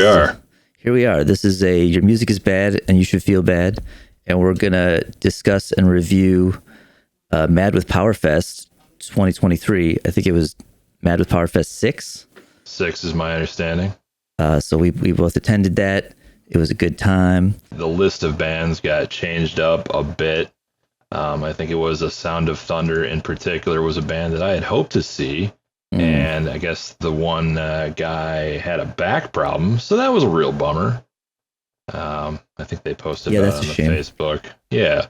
we are. Here we are. This is Your Music is Bad and You Should Feel Bad. And we're going to discuss and review Mad with Powerfest 2023. I think it was Mad with Powerfest 6. 6 is my understanding. So we both attended that. It was a good time. The list of bands got changed up a bit. I think it was a Sound of Thunder in particular was a band that I had hoped to see. And I guess the one guy had a back problem, so that was a real bummer. I think they posted about it on the Facebook. Yeah.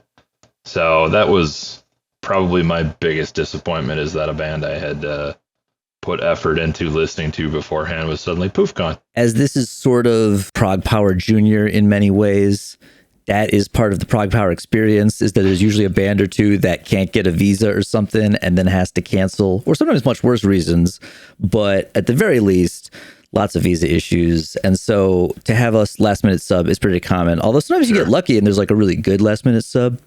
So that was probably my biggest disappointment, is that a band I had put effort into listening to beforehand was suddenly poof gone. As this is sort of Prog Power Junior in many ways, that is part of the Prog Power experience, is that there's usually a band or two that can't get a visa or something and then has to cancel, or sometimes much worse reasons. But at the very least, lots of visa issues. And so to have a last minute sub is pretty common. Although sometimes you get lucky and there's like a really good last minute sub.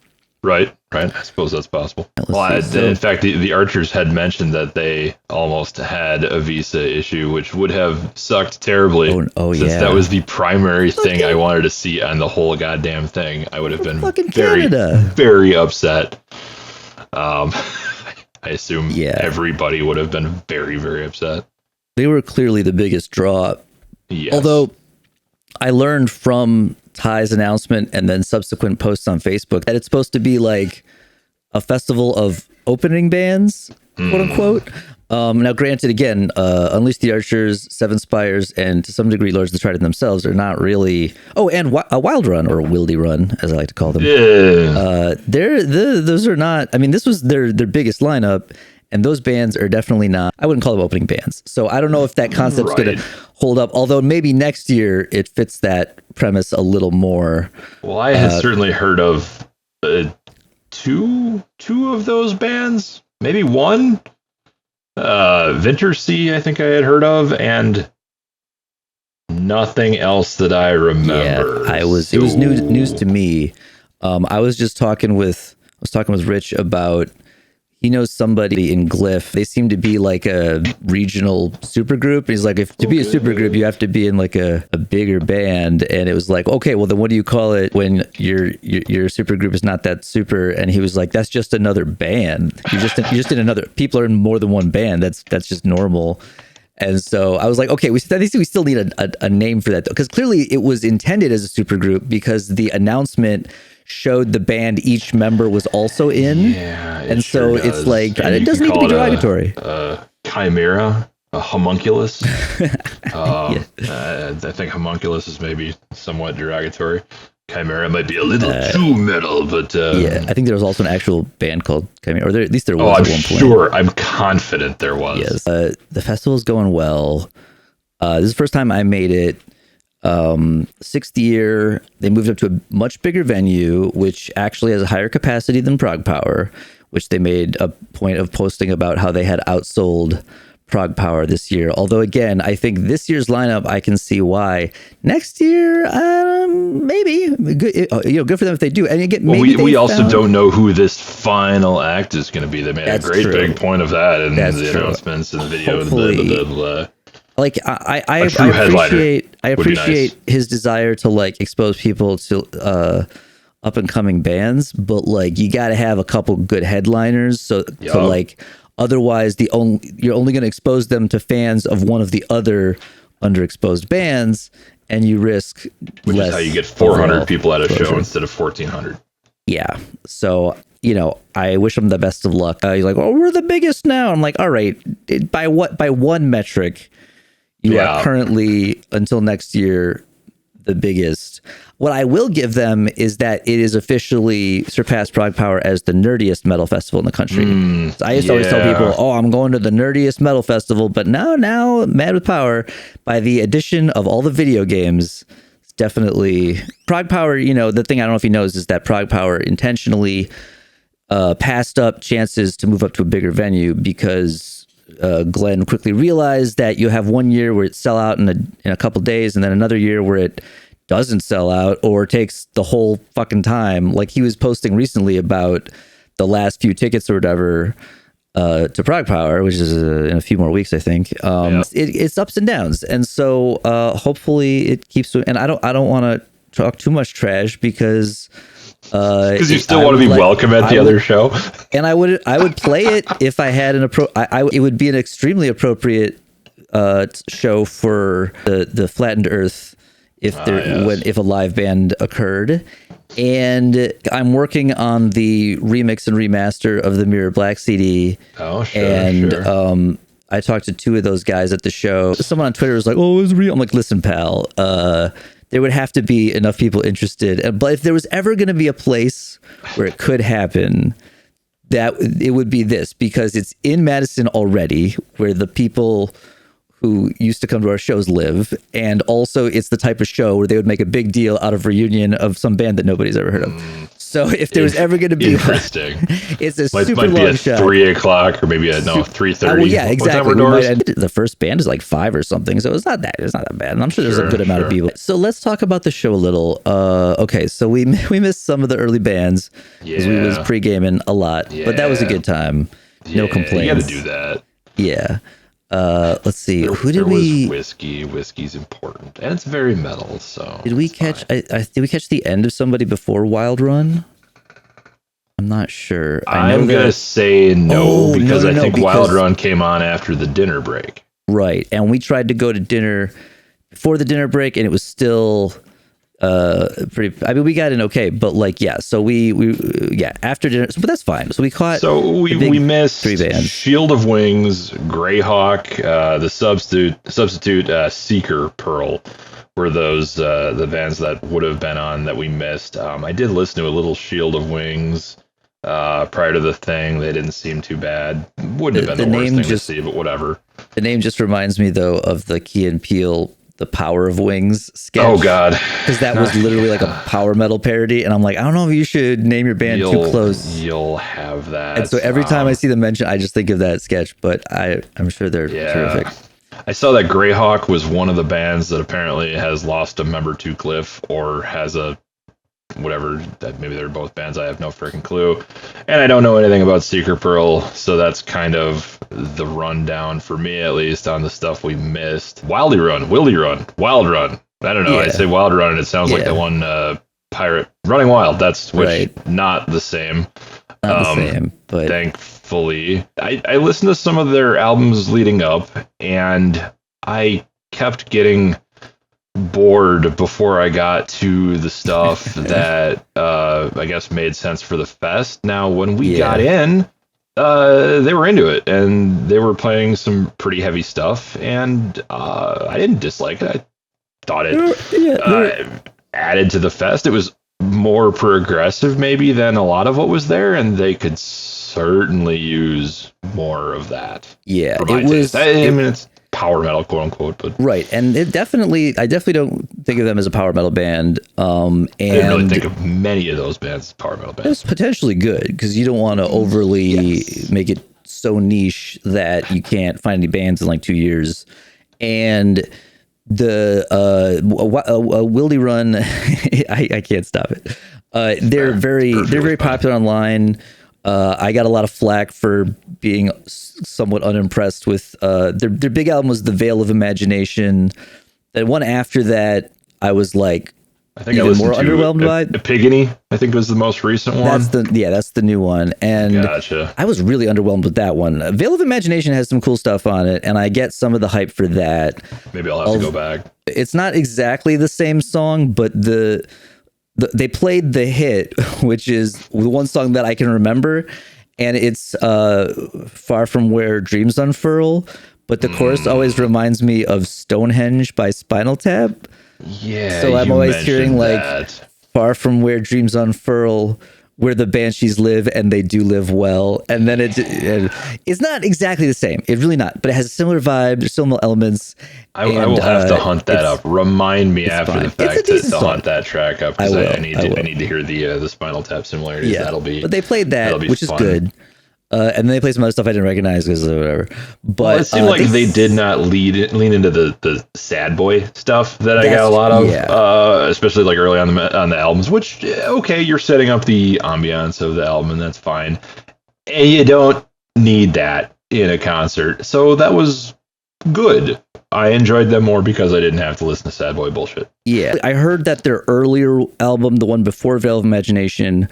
Right. I suppose that's possible. In fact, the Archers had mentioned that they almost had a visa issue, which would have sucked terribly. Since that was the primary thing I wanted to see on the whole goddamn thing. I would have been very upset. I assume everybody would have been very, very upset. They were clearly the biggest draw. Yes. Although I learned from Ty's announcement and then subsequent posts on Facebook that it's supposed to be like a festival of opening bands, quote unquote. Now, granted, again, Unleash the Archers, Seven Spires, and to some degree, Lords of the Trident themselves are not really. Oh, and a Wilderun, or Wilderun, as I like to call them. Yeah. Those are not. I mean, this was their biggest lineup. And those bands are definitely not, I wouldn't call them opening bands. So I don't know if that concept's going to hold up. Although maybe next year it fits that premise a little more. Well, I had certainly heard of two of those bands. Maybe one. Vintersea, I think I had heard of. And nothing else that I remember. Yeah, it was news to me. I was talking with Rich about, he knows somebody in Glyph. They seem to be like a regional supergroup. He's like, to be a supergroup, you have to be in like a bigger band. And it was like, okay, well then what do you call it when your supergroup is not that super? And he was like, that's just another band. You just in another. People are in more than one band. That's just normal. And so I was like, okay, we still need a name for that, because clearly it was intended as a supergroup, because the announcement showed the band each member was also in. Yeah, and so it's like, and it doesn't need to be derogatory. Chimera, a homunculus. I think homunculus is maybe somewhat derogatory. Chimera might be a little too metal, but I think there was also an actual band called Chimera, or at least there was at one point. Sure, I'm confident there was. Yes, the festival's going well. This is the first time I made it. 6th year, they moved up to a much bigger venue, which actually has a higher capacity than Prog Power, which they made a point of posting about how they had outsold Prog Power this year. Although, again, I think this year's lineup, I can see why. Next year, maybe good. Good for them if they do. And again, we also don't know who this final act is going to be. They made a great big point of that in the announcements and the video. Blah, blah, blah. Like I appreciate his desire to like expose people to up and coming bands, but like you got to have a couple good headliners. So like otherwise you're only going to expose them to fans of one of the other underexposed bands, and you risk which less. Is how you get 400 people at a show instead of 1,400. Yeah. So I wish them the best of luck. He's like, oh, we're the biggest now. I'm like, all right, by one metric. You are currently, until next year, the biggest. What I will give them is that it is officially surpassed Prog Power as the nerdiest metal festival in the country. So I used to always tell people, oh, I'm going to the nerdiest metal festival. But now Mad with Power, by the addition of all the video games, it's definitely Prog Power. The thing I don't know if he knows is that Prog Power intentionally passed up chances to move up to a bigger venue, because Glenn quickly realized that you have 1 year where it sell out in a couple days, and then another year where it doesn't sell out or takes the whole fucking time. Like he was posting recently about the last few tickets or whatever to Prague Power, which is in a few more weeks, I think. It's ups and downs, and so hopefully it keeps. And I don't want to talk too much trash because you still want to be welcome at the other show. And I would play it if I had it would be an extremely appropriate show for the Flattened Earth if a live band occurred. And I'm working on the remix and remaster of the Mirror Black CD. Oh, sure. And I talked to two of those guys at the show. Someone on Twitter was like, "Oh, it's real." I'm like, "Listen, pal, there would have to be enough people interested. But if there was ever going to be a place where it could happen, that it would be this, because it's in Madison already, where the people who used to come to our shows live, and also it's the type of show where they would make a big deal out of reunion of some band that nobody's ever heard of. So if there was ever going to be interesting, it's a might super be long at shot. 3:00 or maybe at 3:30. Well, yeah, exactly. The first band is like 5 or something, so it's not that bad. And I'm sure there's a good amount of people. So let's talk about the show a little. Okay, so we missed some of the early bands because we was pre-gaming a lot, but that was a good time. No complaints. You got to do that. Yeah. Let's see. There was whiskey. Whiskey's important, and it's very metal. So did we catch? Did we catch the end of somebody before Wilderun? I'm not sure. I'm gonna say no, because I think Wilderun came on after the dinner break. Right, and we tried to go to dinner before the dinner break, and it was still pretty. I mean, we got in okay, but like, yeah. So we after dinner, but that's fine. So we caught. So we missed 3 bands: Shield of Wings, Greyhawk, the substitute Seeker Pearl. Were those the bands that would have been on that we missed? I did listen to a little Shield of Wings prior to the thing. They didn't seem too bad. Wouldn't have been the worst thing to see, but whatever. The name just reminds me though of the Key and Peele The Power of Wings sketch. Oh God, because that was literally like a power metal parody, and I'm like, I don't know if you should name your band too close. You'll have that. And so every time I see them mentioned, I just think of that sketch. But I'm sure they're terrific. I saw that Greyhawk was one of the bands that apparently has lost a member to Cliff, or has a whatever. That maybe they're both bands. I have no freaking clue, and I don't know anything about Seeker Pearl, so that's kind of the rundown for me, at least, on the stuff we missed. Wildrun. I don't know. Yeah. I say Wildrun, and it sounds like the one pirate Running Wild. That's not the same. Not the same, but thankfully, I listened to some of their albums leading up, and I kept getting bored before I got to the stuff that I guess made sense for the fest. Now, when we got in, they were into it, and they were playing some pretty heavy stuff, and I didn't dislike it. I thought it added to the fest. It was more progressive maybe than a lot of what was there, and they could certainly use more of that. Yeah, it was. I mean, it's power metal, quote unquote, but right, and I definitely don't think of them as a power metal band. And I didn't really think of many of those bands as power metal bands. It's potentially good because you don't want to overly make it so niche that you can't find any bands in like 2 years. And the Wilderun, I can't stop it. They're very popular online. I got a lot of flack for being somewhat unimpressed with their big album was The Veil of Imagination. The one after that, I was like, I think even more underwhelmed by. Epigony, I think, was the most recent one. That's the new one, and gotcha. I was really underwhelmed with that one. Veil of Imagination has some cool stuff on it, and I get some of the hype for that. Maybe I'll have to go back. It's not exactly the same song, but they played the hit, which is the one song that I can remember, and it's Far From Where Dreams Unfurl, but the chorus always reminds me of Stonehenge by Spinal Tap. Yeah, so I'm always hearing like Far From Where Dreams Unfurl, where the banshees live, and they do live well. And then it's not exactly the same. It's really not, but it has a similar vibe. There's similar elements. I will have to hunt that up. Remind me after the fact to hunt that track up, because I need to hear the Spinal Tap similarities. Yeah, that'll be. But they played that, which is good. And then they played some other stuff I didn't recognize because of whatever. But it seemed like they did not lean into the sad boy stuff that I got a lot of, especially like early on the albums. Which you're setting up the ambiance of the album, and that's fine. And you don't need that in a concert. So that was good. I enjoyed them more because I didn't have to listen to sad boy bullshit. Yeah, I heard that their earlier album, the one before Veil of Imagination,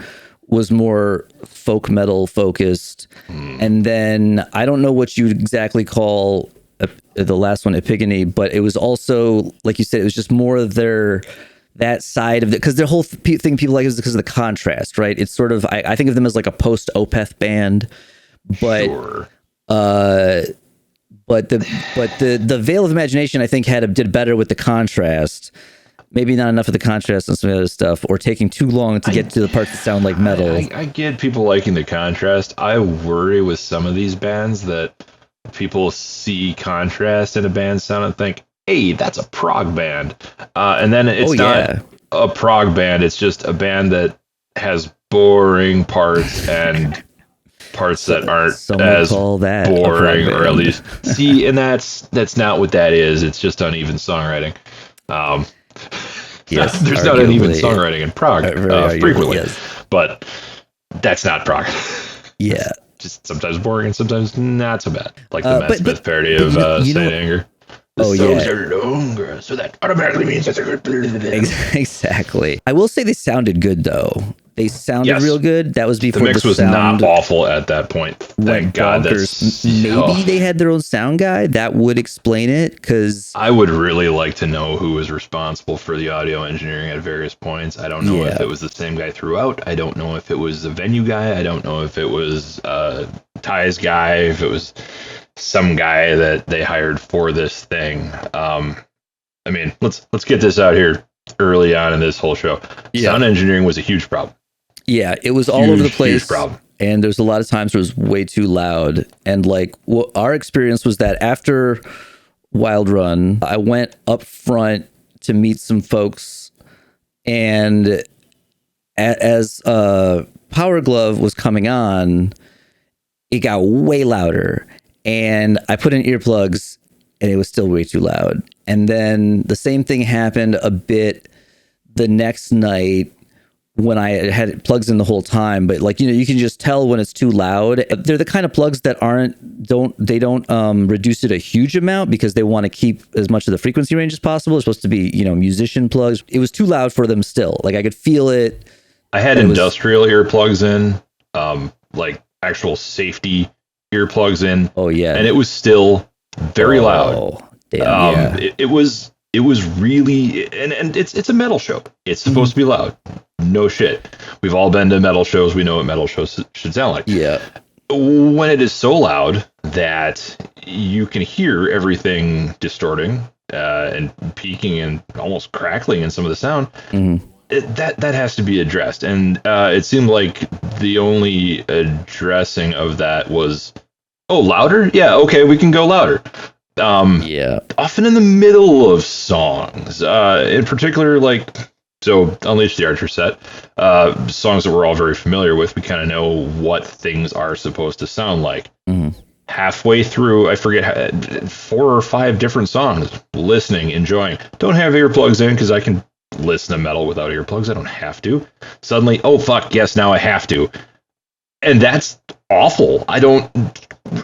was more folk metal focused. And then I don't know what you exactly call the last one, Epigony, but it was also, like you said, it was just more of that side of it, because the whole thing people like is because of the contrast, right? It's sort of, I think of them as like a post Opeth band, but Sure. but the Veil of Imagination, I think, did better with the contrast. Maybe not enough of the contrast and some other stuff, or taking too long to get to the parts that sound like metal. I get people liking the contrast. I worry with some of these bands that people see contrast in a band sound and think, hey, that's a prog band. And then it's not a prog band. It's just a band that has boring parts and parts that aren't as boring, or at least see. And that's not what that is. It's just uneven songwriting. Yes, there's not uneven songwriting in prog frequently, but that's not prog. Yeah, just sometimes boring and sometimes not so bad, like the Matt Smith parody of Saint Anger. The songs are longer, so that automatically means that's a good. Exactly. I will say they sounded good though. They sounded real good. That was before the mix was not awful at that point. Thank God. Maybe they had their own sound guy. That would explain it, because I would really like to know who was responsible for the audio engineering at various points. I don't know if it was the same guy throughout. I don't know if it was the venue guy. I don't know if it was Ty's guy. If it was some guy that they hired for this thing. I mean, let's get this out here early on in this whole show. Sound engineering was a huge problem. Yeah, it was all over the place. Huge problem. And there's a lot of times where it was way too loud. And like, our experience was that after Wilderun, I went up front to meet some folks, and as Powerglove was coming on, it got way louder. And I put in earplugs, and it was still way too loud. And then the same thing happened a bit the next night when I had plugs in the whole time. But like, you can just tell when it's too loud. They're the kind of plugs that don't reduce it a huge amount, because they want to keep as much of the frequency range as possible. It's supposed to be, musician plugs. It was too loud for them still. Like, I could feel it. I had industrial earplugs in, like actual safety earplugs in. Oh yeah. And it was still very loud. Damn, it was really, and it's a metal show. It's supposed to be loud. No shit. We've all been to metal shows. We know what metal shows should sound like. Yeah. When it is so loud that you can hear everything distorting and peaking and almost crackling in some of the sound, that has to be addressed. And it seemed like the only addressing of that was, louder? Yeah, okay, we can go louder. Often in the middle of songs, in particular, so Unleash the Archer set, songs that we're all very familiar with. We kind of know what things are supposed to sound like. Halfway through, I forget, 4 or 5 different songs, listening, enjoying. Don't have earplugs in because I can listen to metal without earplugs. I don't have to. Suddenly, oh fuck, yes, now I have to. And that's awful. I don't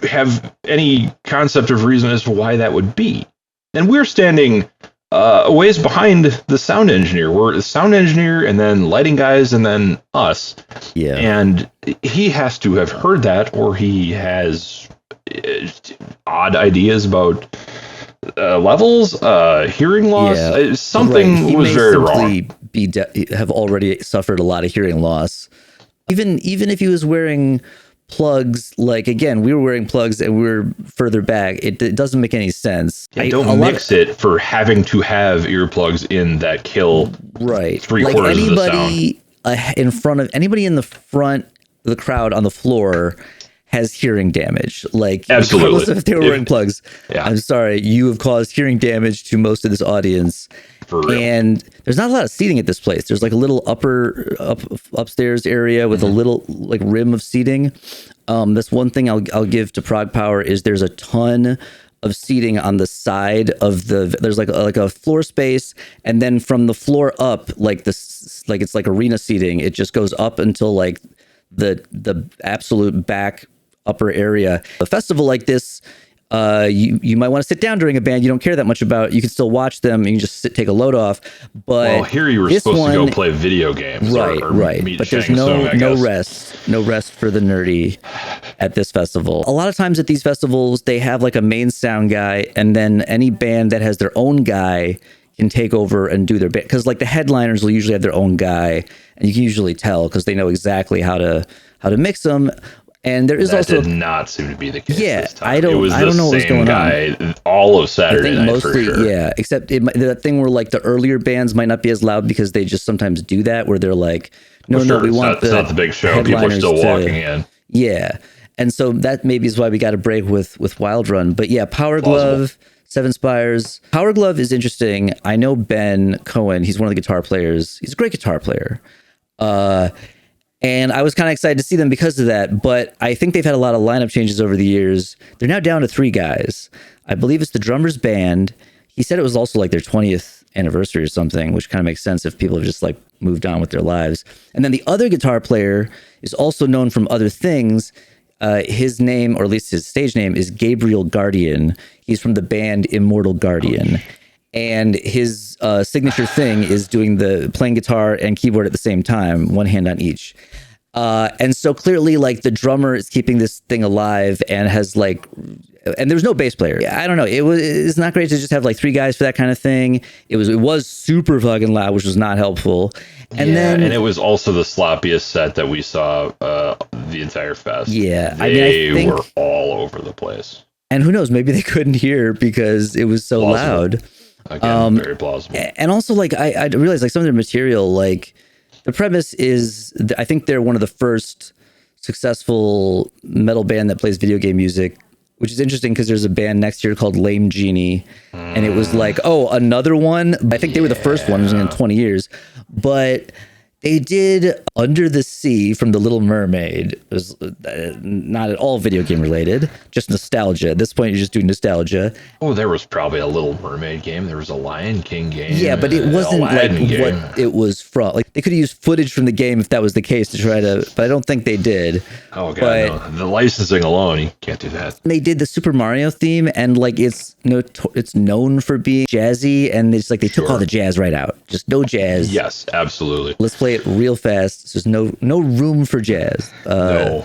have any concept of reason as to why that would be. And we're standing a ways behind the sound engineer. We're the sound engineer and then lighting guys and then us. Yeah. And he has to have heard that, or he has odd ideas about levels, hearing loss. Something was very wrong. Have already suffered a lot of hearing loss. Even if he was wearing plugs, like, again, we were wearing plugs and we were further back. It doesn't make any sense. Don't mix it for having to have earplugs in that kill right 3/4 of the sound. In front of anybody in the front of the crowd on the floor has hearing damage. Like, absolutely, regardless if they were wearing plugs. Yeah. I'm sorry, you have caused hearing damage to most of this audience. For real. And there's not a lot of seating at this place. There's like a little upstairs area with a little like rim of seating. That's one thing I'll give to Prog Power is there's a ton of seating on the side of there's like a floor space, and then from the floor up, like this, like it's like arena seating. It just goes up until like the absolute back upper area. A festival like this, you might want to sit down during a band you don't care that much about. You can still watch them. You can just take a load off. But here you were supposed to go play video games, right? But there's no rest for the nerdy at this festival. A lot of times at these festivals, they have like a main sound guy, and then any band that has their own guy can take over and do their bit, because like the headliners will usually have their own guy, and you can usually tell because they know exactly how to mix them. And there is that also did not seem to be the case. Yeah, this time. I don't know what's going on. All of Saturday night mostly, for sure. Yeah, except that thing where like the earlier bands might not be as loud because they just sometimes do that, where they're like, no, we want it's not the big show. People are still walking in. Yeah, and so that maybe is why we got a break with Wilderun. But yeah, Powerglove, Seven Spires. Powerglove is interesting. I know Ben Cohen. He's one of the guitar players. He's a great guitar player. And I was kind of excited to see them because of that. But I think they've had a lot of lineup changes over the years. They're now down to 3 guys. I believe it's the drummer's band. He said it was also like their 20th anniversary or something, which kind of makes sense if people have just like moved on with their lives. And then the other guitar player is also known from other things. His name, or at least his stage name, is Gabriel Guardian. He's from the band Immortal Guardian. And his signature thing is playing guitar and keyboard at the same time, one hand on each. And so clearly, like, the drummer is keeping this thing alive and has like, and there's no bass player. I don't know. It's not great to just have like 3 guys for that kind of thing. It was super fucking loud, which was not helpful. And then it was also the sloppiest set that we saw the entire fest. Yeah, they were all over the place. And who knows? Maybe they couldn't hear because it was so loud. Again, very plausible. And also, like, I realized, like, some of their material, like, the premise is, I think they're one of the first successful metal band that plays video game music, which is interesting because there's a band next year called Lame Genie, and it was like, oh, another one. I think they were the first one in 20 years, but they did Under the Sea from The Little Mermaid. It was not at all video game related, just nostalgia. At this point, you're just doing nostalgia. Oh, there was probably a Little Mermaid game. There was a Lion King game. Yeah, but it wasn't like what it was from. Like, they could have used footage from the game if that was the case to try to, but I don't think they did. Oh, God, no. The licensing alone, you can't do that. They did the Super Mario theme, and like it's known for being jazzy, and it's like they took all the jazz right out. Just no jazz. Yes, absolutely. Let's play it real fast. There's no room for jazz. No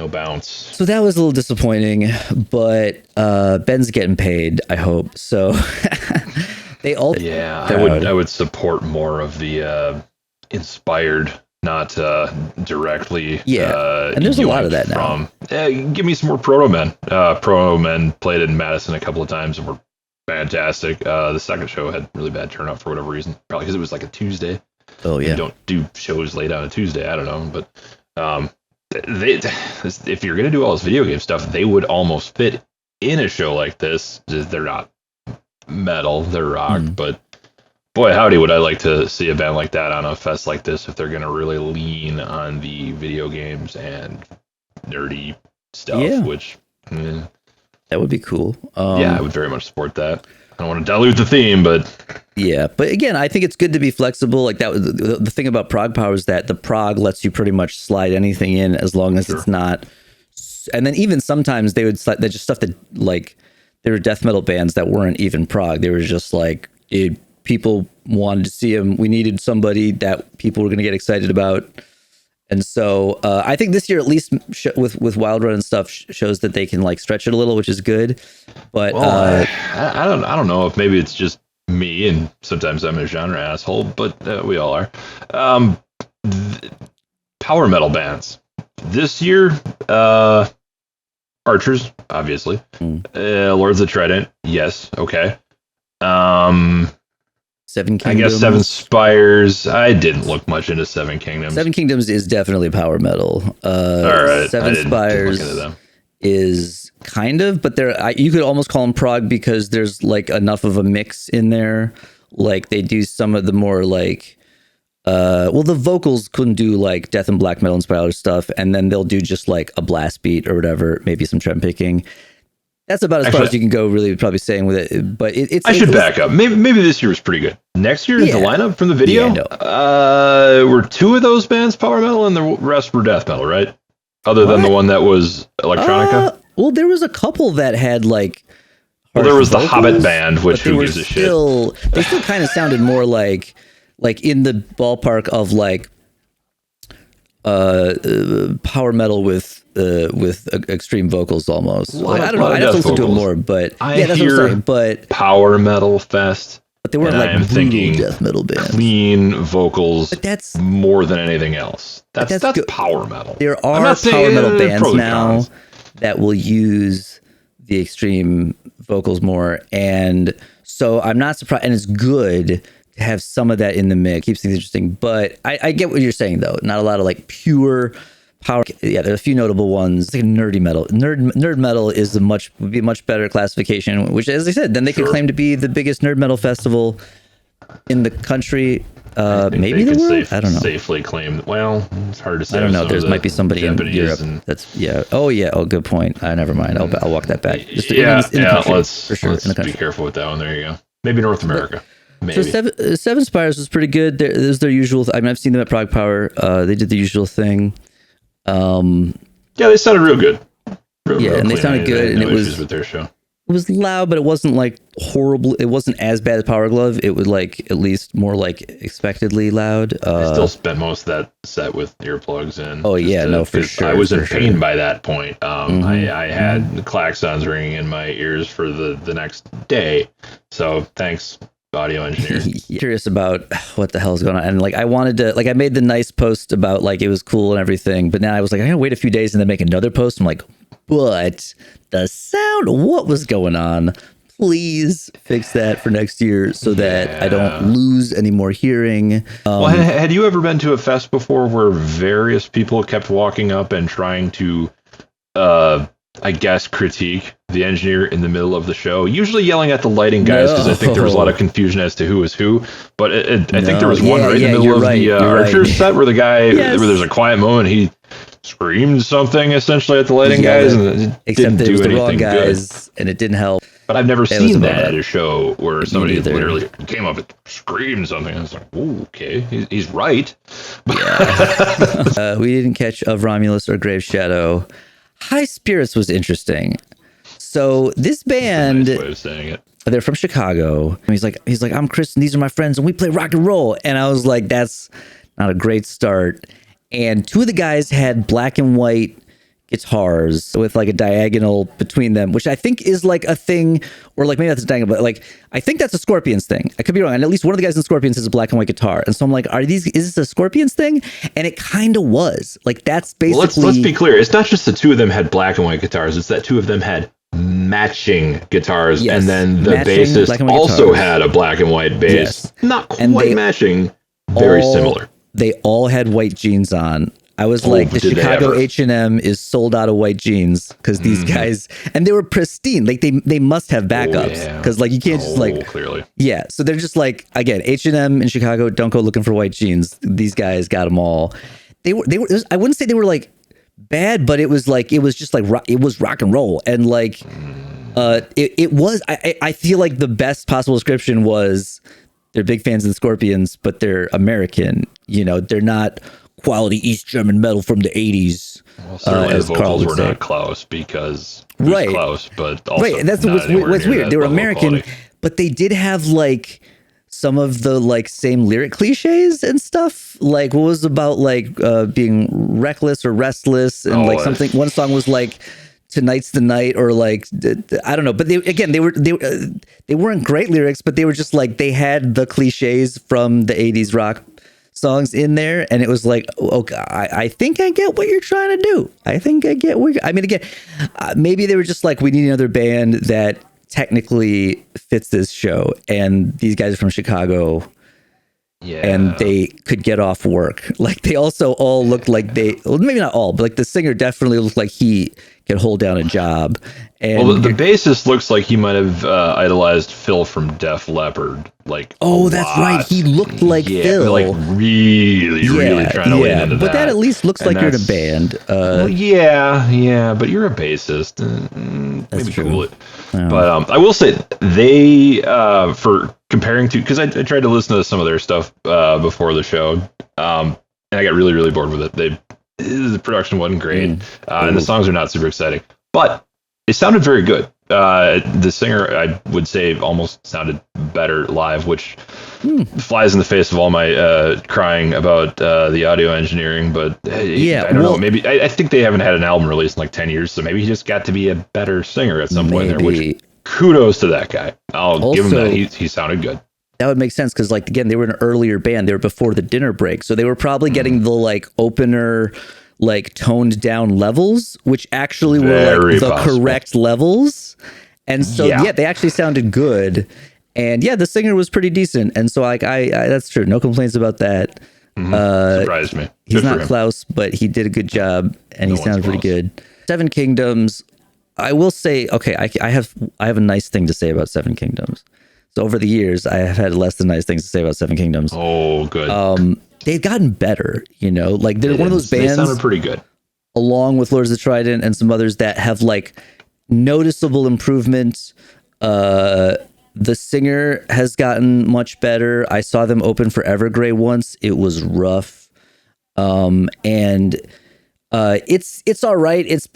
bounce. So that was a little disappointing, but Ben's getting paid, I hope. So they all I would support more of the inspired, not directly. And there's a lot of that now. Give me some more Proto Men. Proto Men played in Madison a couple of times and were fantastic. The second show had really bad turnout for whatever reason, probably because it was like a Tuesday. Oh yeah, you don't do shows late on a Tuesday. I don't know, but if you're gonna do all this video game stuff, they would almost fit in a show like this. They're not metal, they're rock, but boy, howdy, would I like to see a band like that on a fest like this if they're gonna really lean on the video games and nerdy stuff. Which that would be cool. I would very much support that. I don't want to dilute the theme, but yeah. But again, I think it's good to be flexible. Like that was the thing about Prog Power is that the prog lets you pretty much slide anything in as long as it's not. And then even sometimes they would slide that just stuff that like there were death metal bands that weren't even prog. They were just like people wanted to see them. We needed somebody that people were going to get excited about. And so I think this year, at least with Wilderun and stuff, shows that they can like stretch it a little, which is good. But I don't know if maybe it's just me, and sometimes I'm a genre asshole, but we all are. Power metal bands this year, Archers, obviously. Lords of Trident, yes, okay. Seven Kingdoms. I guess Seven Spires. I didn't look much into Seven Kingdoms. Seven Kingdoms is definitely power metal. All right. Seven Spires is kind of, but you could almost call them prog because there's like enough of a mix in there. Like they do some of the more like, the vocals couldn't do like death and black metal inspired stuff, and then they'll do just like a blast beat or whatever, maybe some trem picking. That's about as far as you can go, really, probably saying with it. But it's. I should back up. Maybe this year was pretty good. Next year, the lineup from the video, were 2 of those bands power metal and the rest were death metal, right? Other than the one that was electronica? Well, there was a couple that had like. Well, there was vocals, the Hobbit band, which who gives a shit? They still kind of sounded more like in the ballpark of like power metal with extreme vocals almost. Like, I don't know. I'd have to listen to it more, but that's what I'm saying. But power metal fest. But they weren't like brutal death metal bands. Clean vocals, but that's more than anything else. That's power metal. There are power metal bands now that will use the extreme vocals more, and so I'm not surprised. And it's good to have some of that in the mix. Keeps things interesting. But I get what you're saying though. Not a lot of like pure power. Yeah, there's a few notable ones. It's like nerdy metal. Nerd metal would be a much better classification. Which, as I said, then they could claim to be the biggest nerd metal festival in the country. Maybe the world. I don't know. Safely claim. Well, it's hard to say. I don't know. There might be somebody in Europe that's Oh, good point. Never mind. I'll walk that back. Just in the country, let's for sure. Let's be careful with that one. There you go. Maybe North America. Maybe. So Seven Spires was pretty good. There's their usual. I mean, I've seen them at Prague Power. They did the usual thing. They sounded real good. And they sounded good, and it was with their show. It was loud, but it wasn't like horrible. It wasn't as bad as Powerglove. It was like at least more like expectedly loud. I still spent most of that set with earplugs in. Oh yeah, no, for sure. I was in pain by that point. I had klaxons ringing in my ears for the next day. So thanks, audio engineer. Curious about what the hell's going on, and like I wanted to, like I made the nice post about like it was cool and everything, but now I was like, I'm gonna wait a few days and then make another post. I'm like, but the sound, what was going on? Please fix that for next year so that I don't lose any more hearing. Well, had you ever been to a fest before where various people kept walking up and trying to, I guess, critique the engineer in the middle of the show? Usually yelling at the lighting guys because I think there was a lot of confusion as to who was who. But I think there was one right in the middle of the Archer's set where the guy, where there's a quiet moment, he screamed something essentially at the lighting guys, and it didn't do anything the wrong guys, good. And it didn't help. But I've never seen that at a show where somebody literally came up and screamed something. I was like, "Ooh, okay, he's right." We didn't catch Of Romulus or Grave Shadow. High Spirits was interesting. So this band, nice way of saying it. They're from Chicago. And he's like, I'm Chris, and these are my friends, and we play rock and roll. And I was like, that's not a great start. And two of the guys had black and white guitars with like a diagonal between them, which I think is like a thing, or like maybe that's a diagonal, but like I think that's a Scorpions thing. I could be wrong. And at least one of the guys in Scorpions has a black and white guitar. And so I'm like, is this a Scorpions thing? And it kind of was. Like that's basically. Let's be clear. It's not just the two of them had black and white guitars. It's that two of them had matching guitars, and then the bassist also had a black and white bass. Yes. Not quite matching, very similar. They all had white jeans on. I was like, the Chicago H&M is sold out of white jeans because these guys, and they were pristine. Like they must have backups because like you can't just like clearly. Yeah, so they're just like, again, H&M in Chicago, don't go looking for white jeans. These guys got them all. They were. I wouldn't say they were like bad, but it was just like it was rock and roll, and like it was. I feel like the best possible description was they're big fans of the Scorpions, but they're American. You know, they're not quality East German metal from the 80s. Well, certainly the vocals were not Klaus because Klaus, but also and that's what's weird. They were American, quality. But they did have like some of the like same lyric cliches and stuff. Like what was about like being reckless or restless, and like something. One song was like "Tonight's the Night," or like I don't know. But they weren't great lyrics, but they were just like they had the cliches from the 80s rock songs in there, and it was like, okay, I think I get what you're trying to do. I think I get where. I mean, again, maybe they were just like, we need another band that technically fits this show, and these guys are from Chicago, and they could get off work. Like they also all looked like maybe not all, but like the singer definitely looked like he could hold down a job. And well, the bassist looks like he might have idolized Phil from Def Leppard. Like, that's right. He looked like Phil. Like really trying to lean into that. But that at least looks like you're in a band. But you're a bassist. Maybe cool it. But I will say they, for comparing to, because I tried to listen to some of their stuff before the show, and I got really, really bored with it. They the production wasn't great, and the songs are not super exciting, but it sounded very good. The singer, I would say, almost sounded better live, which flies in the face of all my crying about the audio engineering. But I don't know. Maybe I think they haven't had an album released in like 10 years, so maybe he just got to be a better singer at some point there. Which kudos to that guy. I'll give him that. He sounded good. That would make sense because, like, again, they were an earlier band. They were before the dinner break, so they were probably getting the like opener, like toned down llevels, which actually were like the correct levels. And so they actually sounded good. And the singer was pretty decent. And so like I that's true. No complaints about that. Surprised me. He's not Klaus, but he did a good job and he sounded pretty good. Seven Kingdoms. I will say, okay, I have a nice thing to say about Seven Kingdoms. So over the years, I have had less than nice things to say about Seven Kingdoms. Oh, good. They've gotten better, you know, like they're one of those bands. They sounded pretty good. Along with Lords of the Trident and some others that have like noticeable improvement. The singer has gotten much better. I saw them open for Evergrey once. It was rough. It's all right. It's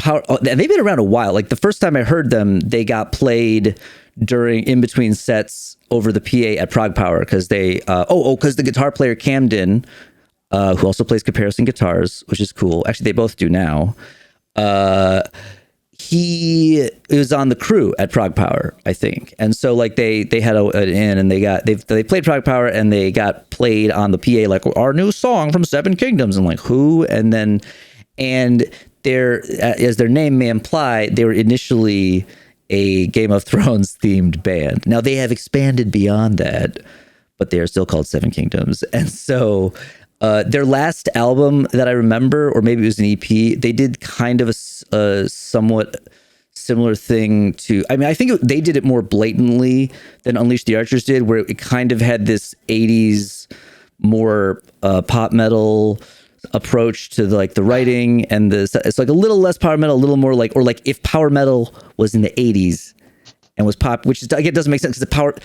they've been around a while. Like the first time I heard them, they got played in between sets over the PA at Prague Power because because the guitar player Camden, who also plays comparison guitars, which is cool. Actually, they both do now. He was on the crew at Prague Power, I think, and so like they had an in, and they played Prague Power, and they got played on the PA like our new song from Seven Kingdoms, and like who, and they're as their name may imply, they were initially a Game of Thrones themed band. Now they have expanded beyond that, but they are still called Seven Kingdoms. And so their last album that I remember, or maybe it was an EP, they did kind of a somewhat similar thing to, I mean, I think they did it more blatantly than Unleash the Archers did, where it kind of had this 80s more pop metal approach to the writing, and it's like a little less power metal, a little more like, or like if power metal was in the 80s and was pop, which is, again, doesn't make sense because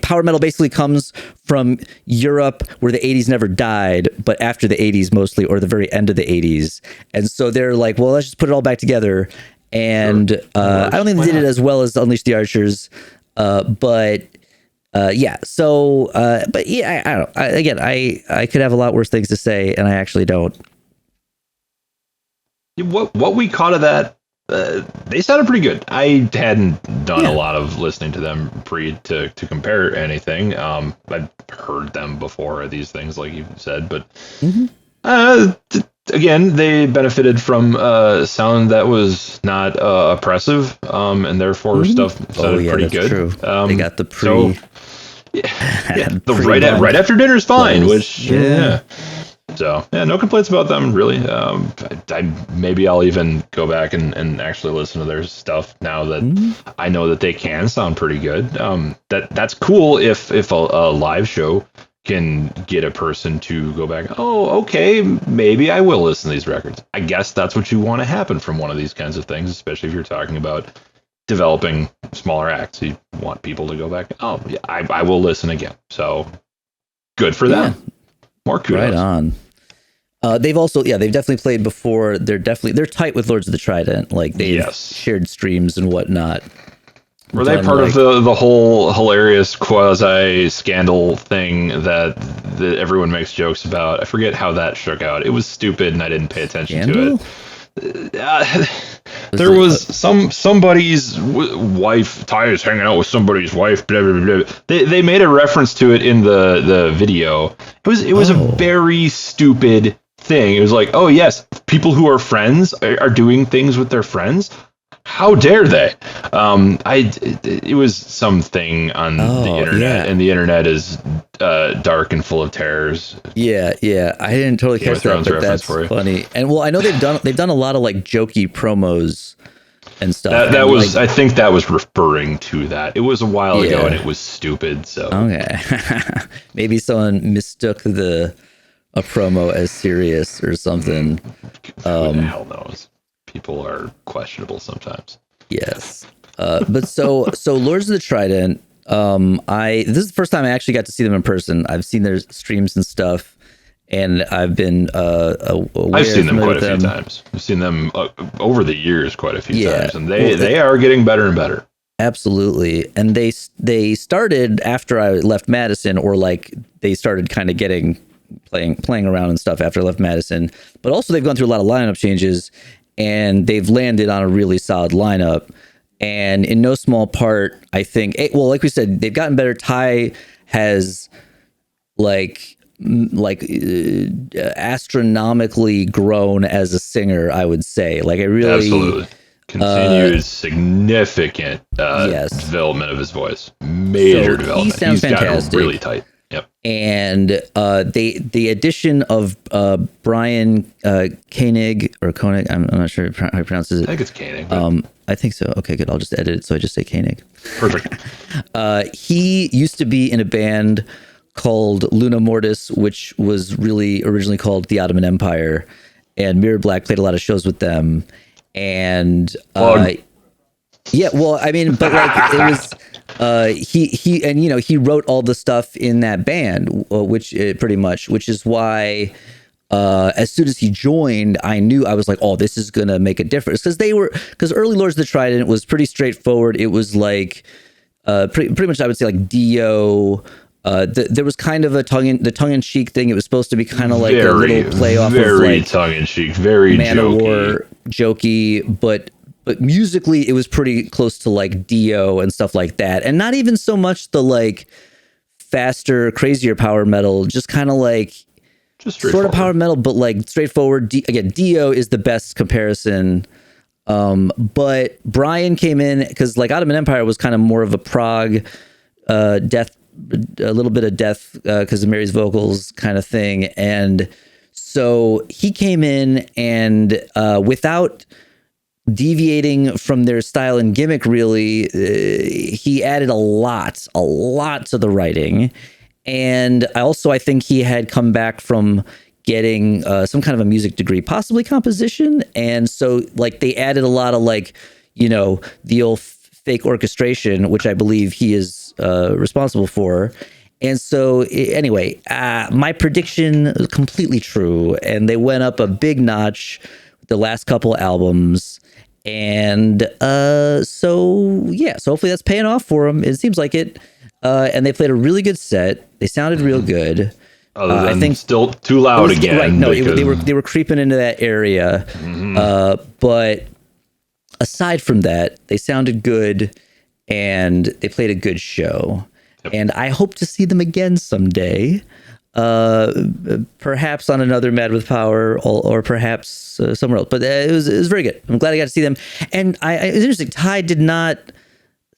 power metal basically comes from Europe where the 80s never died, but after the 80s mostly, or the very end of the 80s. And so they're like, well, let's just put it all back together. And I don't think they did it as well as Unleash the Archers, but I don't know. I could have a lot worse things to say, and I actually don't. What we caught of that, they sounded pretty good. I hadn't done a lot of listening to them to compare anything. I've heard them before, these things, like you said, but again, they benefited from sound that was not oppressive, and therefore stuff sounded pretty good. True. They got the the right after dinner is fine, So no complaints about them really. Maybe I'll even go back and actually listen to their stuff now that I know that they can sound pretty good. That's cool if a live show can get a person to go back. Oh, okay, maybe I will listen to these records. I guess that's what you want to happen from one of these kinds of things, especially if you're talking about developing smaller acts. You want people to go back. Oh, yeah, I will listen again. So good for them. More kudos. Right on. They've definitely played before. They're tight with Lords of the Trident. Like they've shared streams and whatnot. Were they part of the whole hilarious quasi scandal thing that everyone makes jokes about? I forget how that shook out. It was stupid and I didn't pay attention to it. There was somebody's wife. Ty is hanging out with somebody's wife. Blah, blah, blah. They made a reference to it in the video. It was a very stupid thing. It was like, oh yes, people who are friends are doing things with their friends. How dare they? It was something on the internet, and the internet is dark and full of terrors. Yeah. I didn't totally catch that, but that's funny. And well, I know they've done a lot of like jokey promos and stuff. That was, I think that was referring to that. It was a while ago, and it was stupid. So okay, maybe someone mistook a promo as serious or something. Who the hell knows? People are questionable sometimes. Yes. But so Lords of the Trident, this is the first time I actually got to see them in person. I've seen their streams and stuff, and I've been I've seen them quite a few times. I've seen them over the years quite a few times, and they are getting better and better. Absolutely. And they started after I left Madison, or like they started kind of playing around and stuff after I left Madison. But also they've gone through a lot of lineup changes, and they've landed on a really solid lineup. And in no small part, I think, like we said, they've gotten better. Ty has astronomically grown as a singer, I would say. Like I really absolutely continued significant development of his voice. Major development. He sounds fantastic. Gotten really tight. Yep. And the addition of Brian Koenig or Koenig, I'm not sure how he pronounces it. I think it's Koenig. But... I think so. Okay, good. I'll just edit it so I just say Koenig. Perfect. He used to be in a band called Luna Mortis, which was really originally called the Ottoman Empire, and Mirror Black played a lot of shows with them. And yeah, well, I mean, but like it was he wrote all the stuff in that band, which is why as soon as he joined, I knew, I was like, oh, this is gonna make a difference, because early Lords of the Trident was pretty straightforward. It was like pretty much I would say like Dio. There was kind of the tongue-in-cheek thing. It was supposed to be kind of like a little play off of like tongue-in-cheek, very jokey, but musically it was pretty close to like Dio and stuff like that, and not even so much the like faster, crazier power metal, just kind of like sort of power metal, but like straightforward. Again, Dio is the best comparison. But Brian came in because like Ottoman Empire was kind of more of a prog, death, a little bit of death because of Mary's vocals kind of thing. And so he came in and without deviating from their style and gimmick, really, he added a lot to the writing. And I think he had come back from getting some kind of a music degree, possibly composition. And so like they added a lot of like, the old fake orchestration, which I believe he is responsible for. And so anyway, my prediction is completely true. And they went up a big notch with the last couple albums. And so hopefully that's paying off for them. It seems like it. And they played a really good set. They sounded real good. I think still too loud again. Right? No, they were creeping into that area. Mm-hmm. But aside from that, they sounded good, and they played a good show. Yep. And I hope to see them again someday. Perhaps on another Mad with Power, or perhaps somewhere else. But it was very good. I'm glad I got to see them. And it was interesting. Ty did not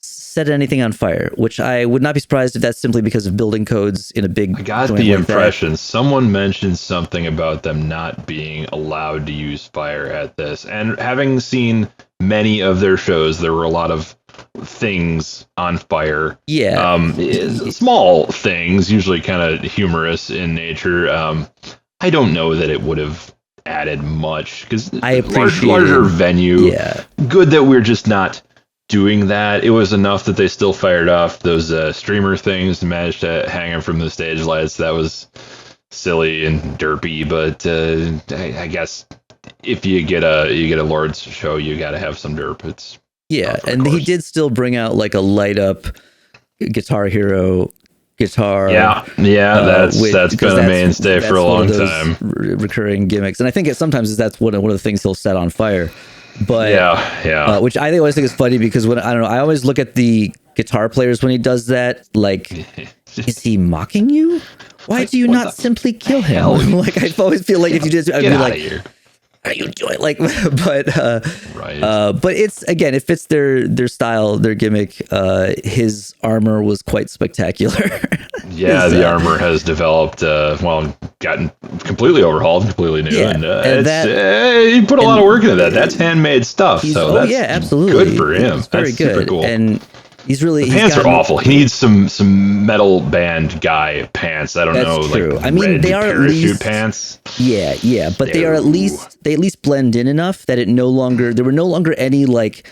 set anything on fire, which I would not be surprised if that's simply because of building codes in a big. I got the impression someone mentioned something about them not being allowed to use fire at this, and having seen many of their shows, there were a lot of things on fire. Yeah, small things, usually kind of humorous in nature. I don't know that it would have added much because I appreciate larger venue. Yeah, good that we're just not doing that. It was enough that they still fired off those streamer things and managed to hang them from the stage lights. That was silly and derpy, but I guess if you get a Lord's show, you got to have some derp. It's and he did still bring out like a light up Guitar Hero guitar. Yeah, that's been a mainstay for a long time. Recurring gimmicks, and I think sometimes that's one of the things he'll set on fire. But which I always think is funny, because I always look at the guitar players when he does that, like, is he mocking you? Why do you not simply kill him? Like, I always feel like if you did, I'd be like, here. Are you doing like? But but it's, again, it fits their style, their gimmick. His armor was quite spectacular. Yeah, the armor has developed, gotten completely overhauled, completely new, and he put a lot of work into that. That's handmade stuff, so that's absolutely good for him. Very that's good. Super cool. And he's really, the pants are awful. He needs some metal band guy pants. I don't know, true. Like I mean, red they are parachute at least pants. Yeah, but they at least blend in enough that there were no longer any like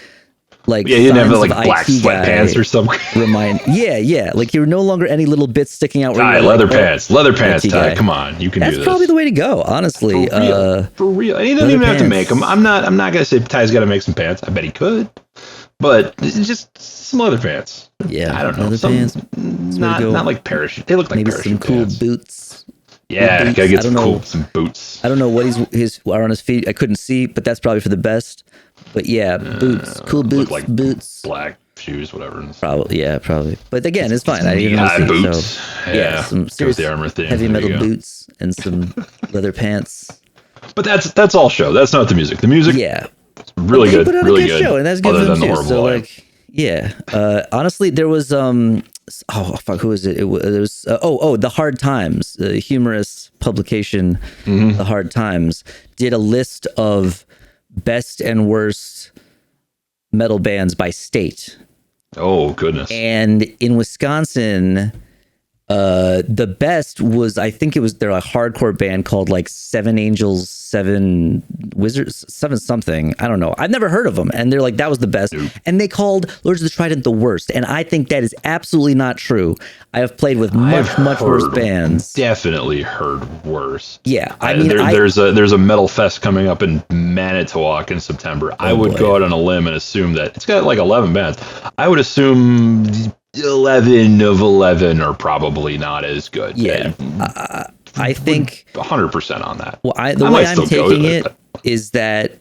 like yeah, you didn't have signs like of black IT guy sweatpants or something. yeah, like you're no longer any little bits sticking out. Ty, leather pants, Ty. guy. Come on, you can That's do this. That's probably the way to go, honestly. For real. And he doesn't even have to make them. I'm not gonna say Ty's got to make some pants. I bet he could, but just some leather pants. Yeah, I don't know. Leather pants. Not like parachute. They look like maybe parachute some cool pants. boots. Yeah, gotta get some boots. I don't know what his are on his feet. I couldn't see, but that's probably for the best. But yeah, boots, cool boots, like boots, black shoes, whatever. Probably. But again, it's fine. I didn't even see. Boots. So, yeah, some serious armor thing. Heavy metal boots and some leather pants. But that's all show. That's not the music. The music, yeah, really good, put on really a good show, and that's good other for than them the too. So volume. like, yeah. Honestly, there was oh fuck, who was it? It was The Hard Times, the humorous publication. The Hard Times did a list of best and worst metal bands by state. Oh goodness! And in Wisconsin, the best was, I think they're a hardcore band called like Seven Angels, Seven Wizards, Seven something. I don't know. I've never heard of them. And they're like, that was the best. Nope. And they called Lords of the Trident the worst. And I think that is absolutely not true. I have played with much worse bands. Definitely heard worse. Yeah. I mean, mean, there's a metal fest coming up in Manitowoc in September. I would go out on a limb and assume that it's got like 11 bands. I would assume 11 of 11 are probably not as good. Yeah. I think 100% on that. Well, the way I'm taking it is that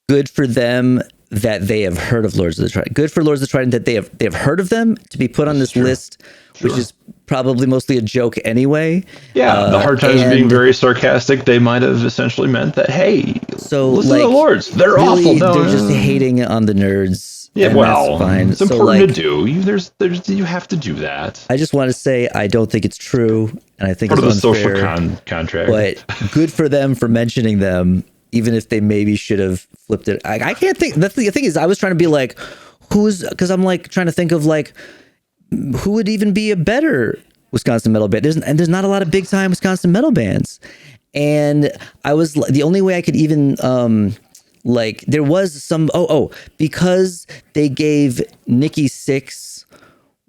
good for them that they have heard of Lords of the Trident. Good for Lords of the Trident that they have heard of them to be put on this list, which is probably mostly a joke anyway. Yeah, the Hard Times being very sarcastic, they might have essentially meant that, hey, listen to the Lords. They're really awful. No, they're just hating on the nerds. Yeah, well, that's fine. It's important to do. You have to do that. I just want to say I don't think it's true, and I think part it's of the unfair, social contract. But good for them for mentioning them, even if they maybe should have flipped it. I can't think. The thing is, I was trying to be like, because I'm like trying to think of like who would even be a better Wisconsin metal band. There's not a lot of big time Wisconsin metal bands, and I was the only way I could even. Like there was some because they gave Nikki Sixx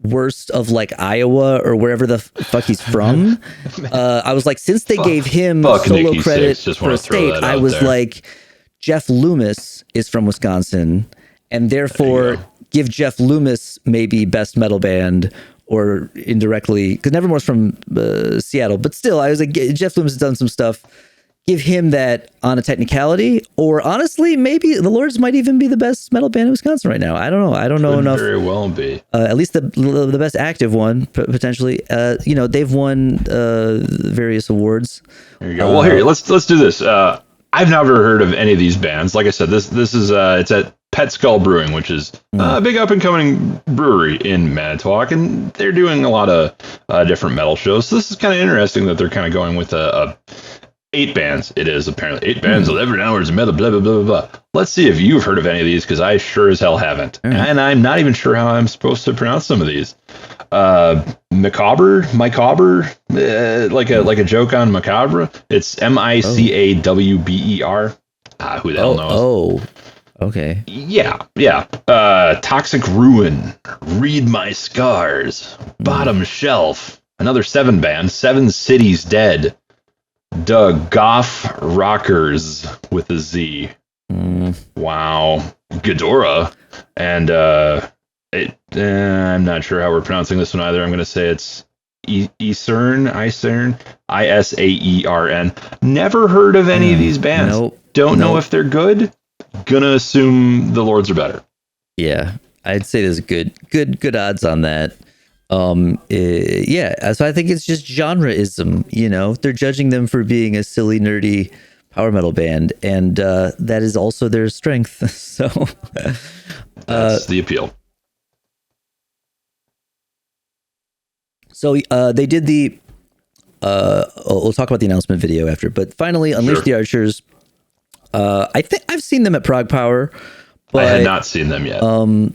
worst of like Iowa or wherever the fuck he's from. I was like, since they gave him solo Nikki credit Sixx, for a state, I was like, Jeff Loomis is from Wisconsin, and therefore give Jeff Loomis maybe best metal band or indirectly because Nevermore's from Seattle, but still, I was like, Jeff Loomis has done some stuff. Give him that on a technicality, or honestly, maybe the Lords might even be the best metal band in Wisconsin right now. I don't know. I don't know enough. Very well be. At least the best active one potentially. They've won various awards. There you go. Well, here let's do this. I've never heard of any of these bands. Like I said, this is it's at Pet Skull Brewing, which is a big up and coming brewery in Manitowoc, and they're doing a lot of different metal shows. So this is kind of interesting that they're kind of going with a 8 bands. It is apparently 8 bands, 11 hours of metal, blah, blah, blah, blah. Let's see if you've heard of any of these, because I sure as hell haven't. And I'm not even sure how I'm supposed to pronounce some of these. Macabre, like a joke on macabre. It's Micawber. Who the hell knows? Oh, okay. Yeah. Toxic Ruin, Read My Scars, Bottom Shelf, another 7 band, 7 Cities Dead, Doug Goff Rockers with a Z. Wow. Ghidorah. And I'm not sure how we're pronouncing this one either. I'm going to say it's Isern, Isaern. Never heard of any of these bands. Nope. Don't know if they're good. Gonna assume the Lords are better. Yeah, I'd say there's good odds on that. So I think it's just genreism. They're judging them for being a silly, nerdy power metal band, and that is also their strength. So that's the appeal. So they did the. We'll talk about the announcement video after, but finally, Unleash the Archers. I think I've seen them at Prague Power. But, I had not seen them yet.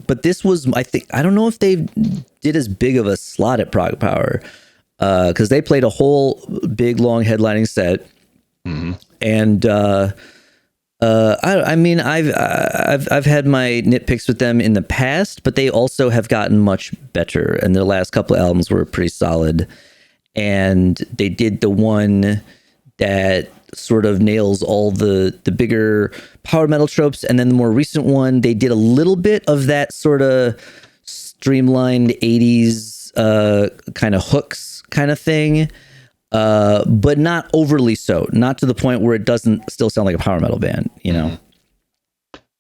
But this was, I don't know if they did as big of a slot at Prague Power, because they played a whole big long headlining set, and I mean, I've had my nitpicks with them in the past, but they also have gotten much better, and their last couple of albums were pretty solid. And they did the one that sort of nails all the bigger power metal tropes, and then the more recent one, they did a little bit of that sort of streamlined 80s kind of hooks kind of thing. But not overly so, not to the point where it doesn't still sound like a power metal band, you know?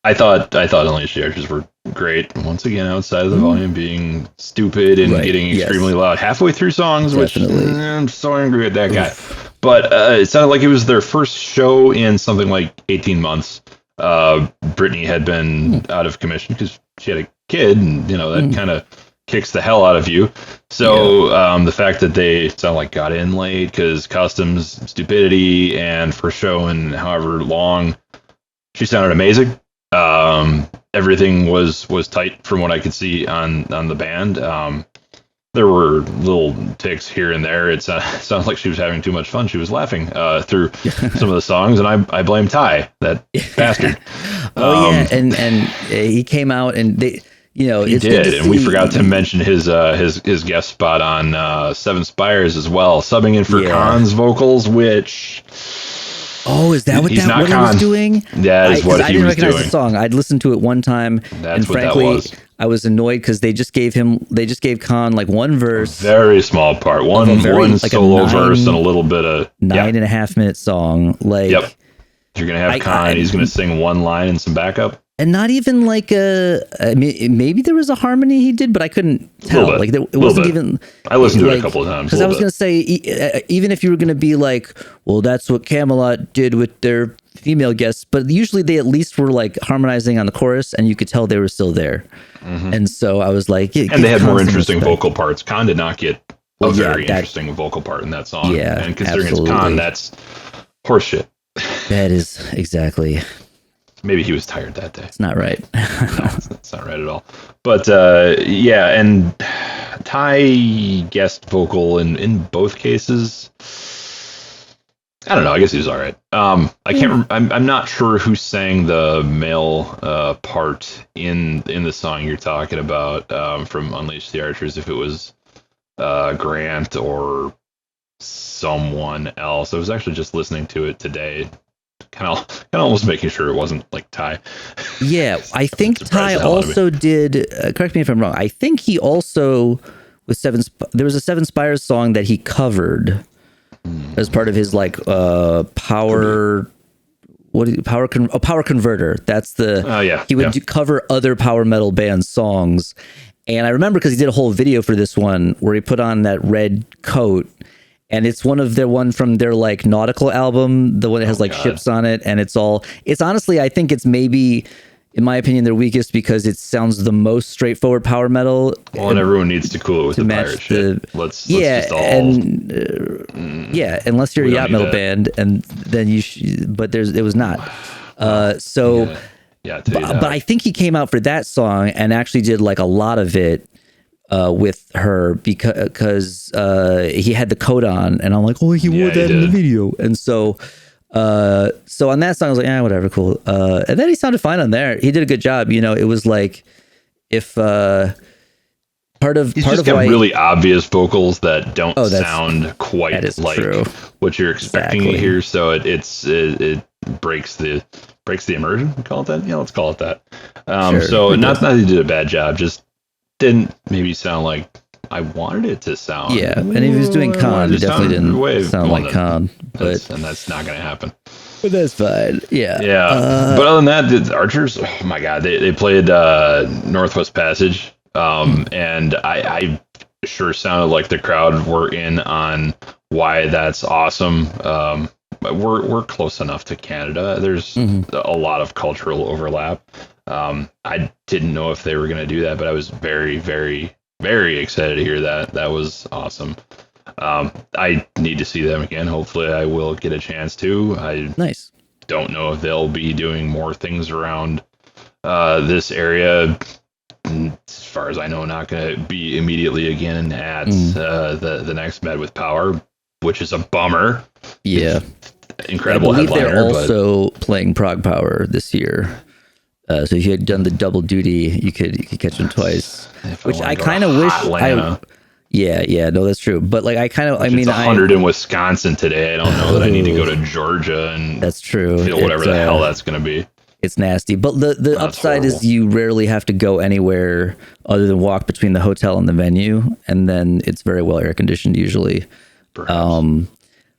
I thought Unleash the Archers were great. Once again, outside of the volume being stupid and getting extremely loud halfway through songs, definitely. Which I'm so angry at that guy. But it sounded like it was their first show in something like 18 months. Brittany had been out of commission because she had a kid, and that kind of kicks the hell out of you. So the fact that they sound like got in late because customs stupidity, and for show and however long, she sounded amazing. Everything was tight from what I could see on the band. There were little ticks here and there. It sounded like she was having too much fun. She was laughing through some of the songs, and I blame Ty, that bastard. And he came out and they. He did, and we forgot to mention his guest spot on Seven Spires as well, subbing in for Khan's vocals, which. Oh, is that what he was doing? That is what he was doing. I didn't recognize the song. I'd listened to it one time, and frankly, I was annoyed because they just gave Khan like one verse, a very small part, one solo verse, and a little bit of 9.5 minute song. Like, yep. You're gonna have Khan. He's gonna sing one line and some backup. And not even like maybe there was a harmony he did, but I couldn't tell. Like it wasn't even. I listened to it a couple of times. Because I was going to say, even if you were going to be like, well, that's what Camelot did with their female guests, but usually they at least were like harmonizing on the chorus, and you could tell they were still there. Mm-hmm. And so I was like, and they had more interesting vocal parts. Khan did not get a very interesting vocal part in that song. Yeah, and considering it's Khan, that's horseshit. That is exactly. Maybe he was tired that day. It's not right. No, it's not right at all. But and Ty guest vocal in both cases. I don't know. I guess he was all right. I can't. I'm not sure who sang the male part in the song you're talking about from Unleash the Archers. If it was Grant or someone else. I was actually just listening to it today. Kind of almost making sure it wasn't like Ty. Yeah, I think Ty also did. Correct me if I'm wrong. I think he also with there was a Seven Spires song that he covered as part of his like power. Power converter. That's the. He would cover other power metal band songs, and I remember because he did a whole video for this one where he put on that red coat. And it's one from their like nautical album, the one that has ships on it, and it's honestly, I think it's maybe, in my opinion, their weakest because it sounds the most straightforward power metal. Well, and everyone needs to cool it with the pirate shit. Let's just all. Unless you're a yacht metal band, and then but it was not. But I think he came out for that song and actually did like a lot of it. With her because he had the coat on, and I'm like, oh, he wore that in the video, and so on that song I was like, whatever, cool. And then he sounded fine on there. He did a good job. It was like if part of why really obvious vocals that don't sound quite like true. What you're expecting to hear. So it breaks the immersion. Call it that. Yeah, let's call it that. So not that he did a bad job, just didn't maybe sound like I wanted it to sound. Yeah, and if he was doing Khan, it definitely didn't sound like Khan. And that's not going to happen. But that's fine. Yeah. Yeah. But other than that, the Archers, oh my God, they played Northwest Passage. And I sure sounded like the crowd were in on why that's awesome. We're close enough to Canada. There's a lot of cultural overlap. I didn't know if they were going to do that, but I was very, very, very excited to hear that. That was awesome. I need to see them again. Hopefully I will get a chance to. Nice. Don't know if they'll be doing more things around this area. As far as I know, not going to be immediately again at the next Med with Power, which is a bummer. Yeah. incredible I believe headliner. they're also playing Prog Power this year. So if you had done the double duty, you could catch them twice. Which I kind of wish. No, that's true. But like, it's 100 in Wisconsin today. I don't know that I need to go to Georgia and that's true. Feel whatever the hell that's going to be. It's nasty. But the upside horrible. is you rarely have to go anywhere other than walk between the hotel and the venue, and then it's very well air conditioned usually. Perhaps.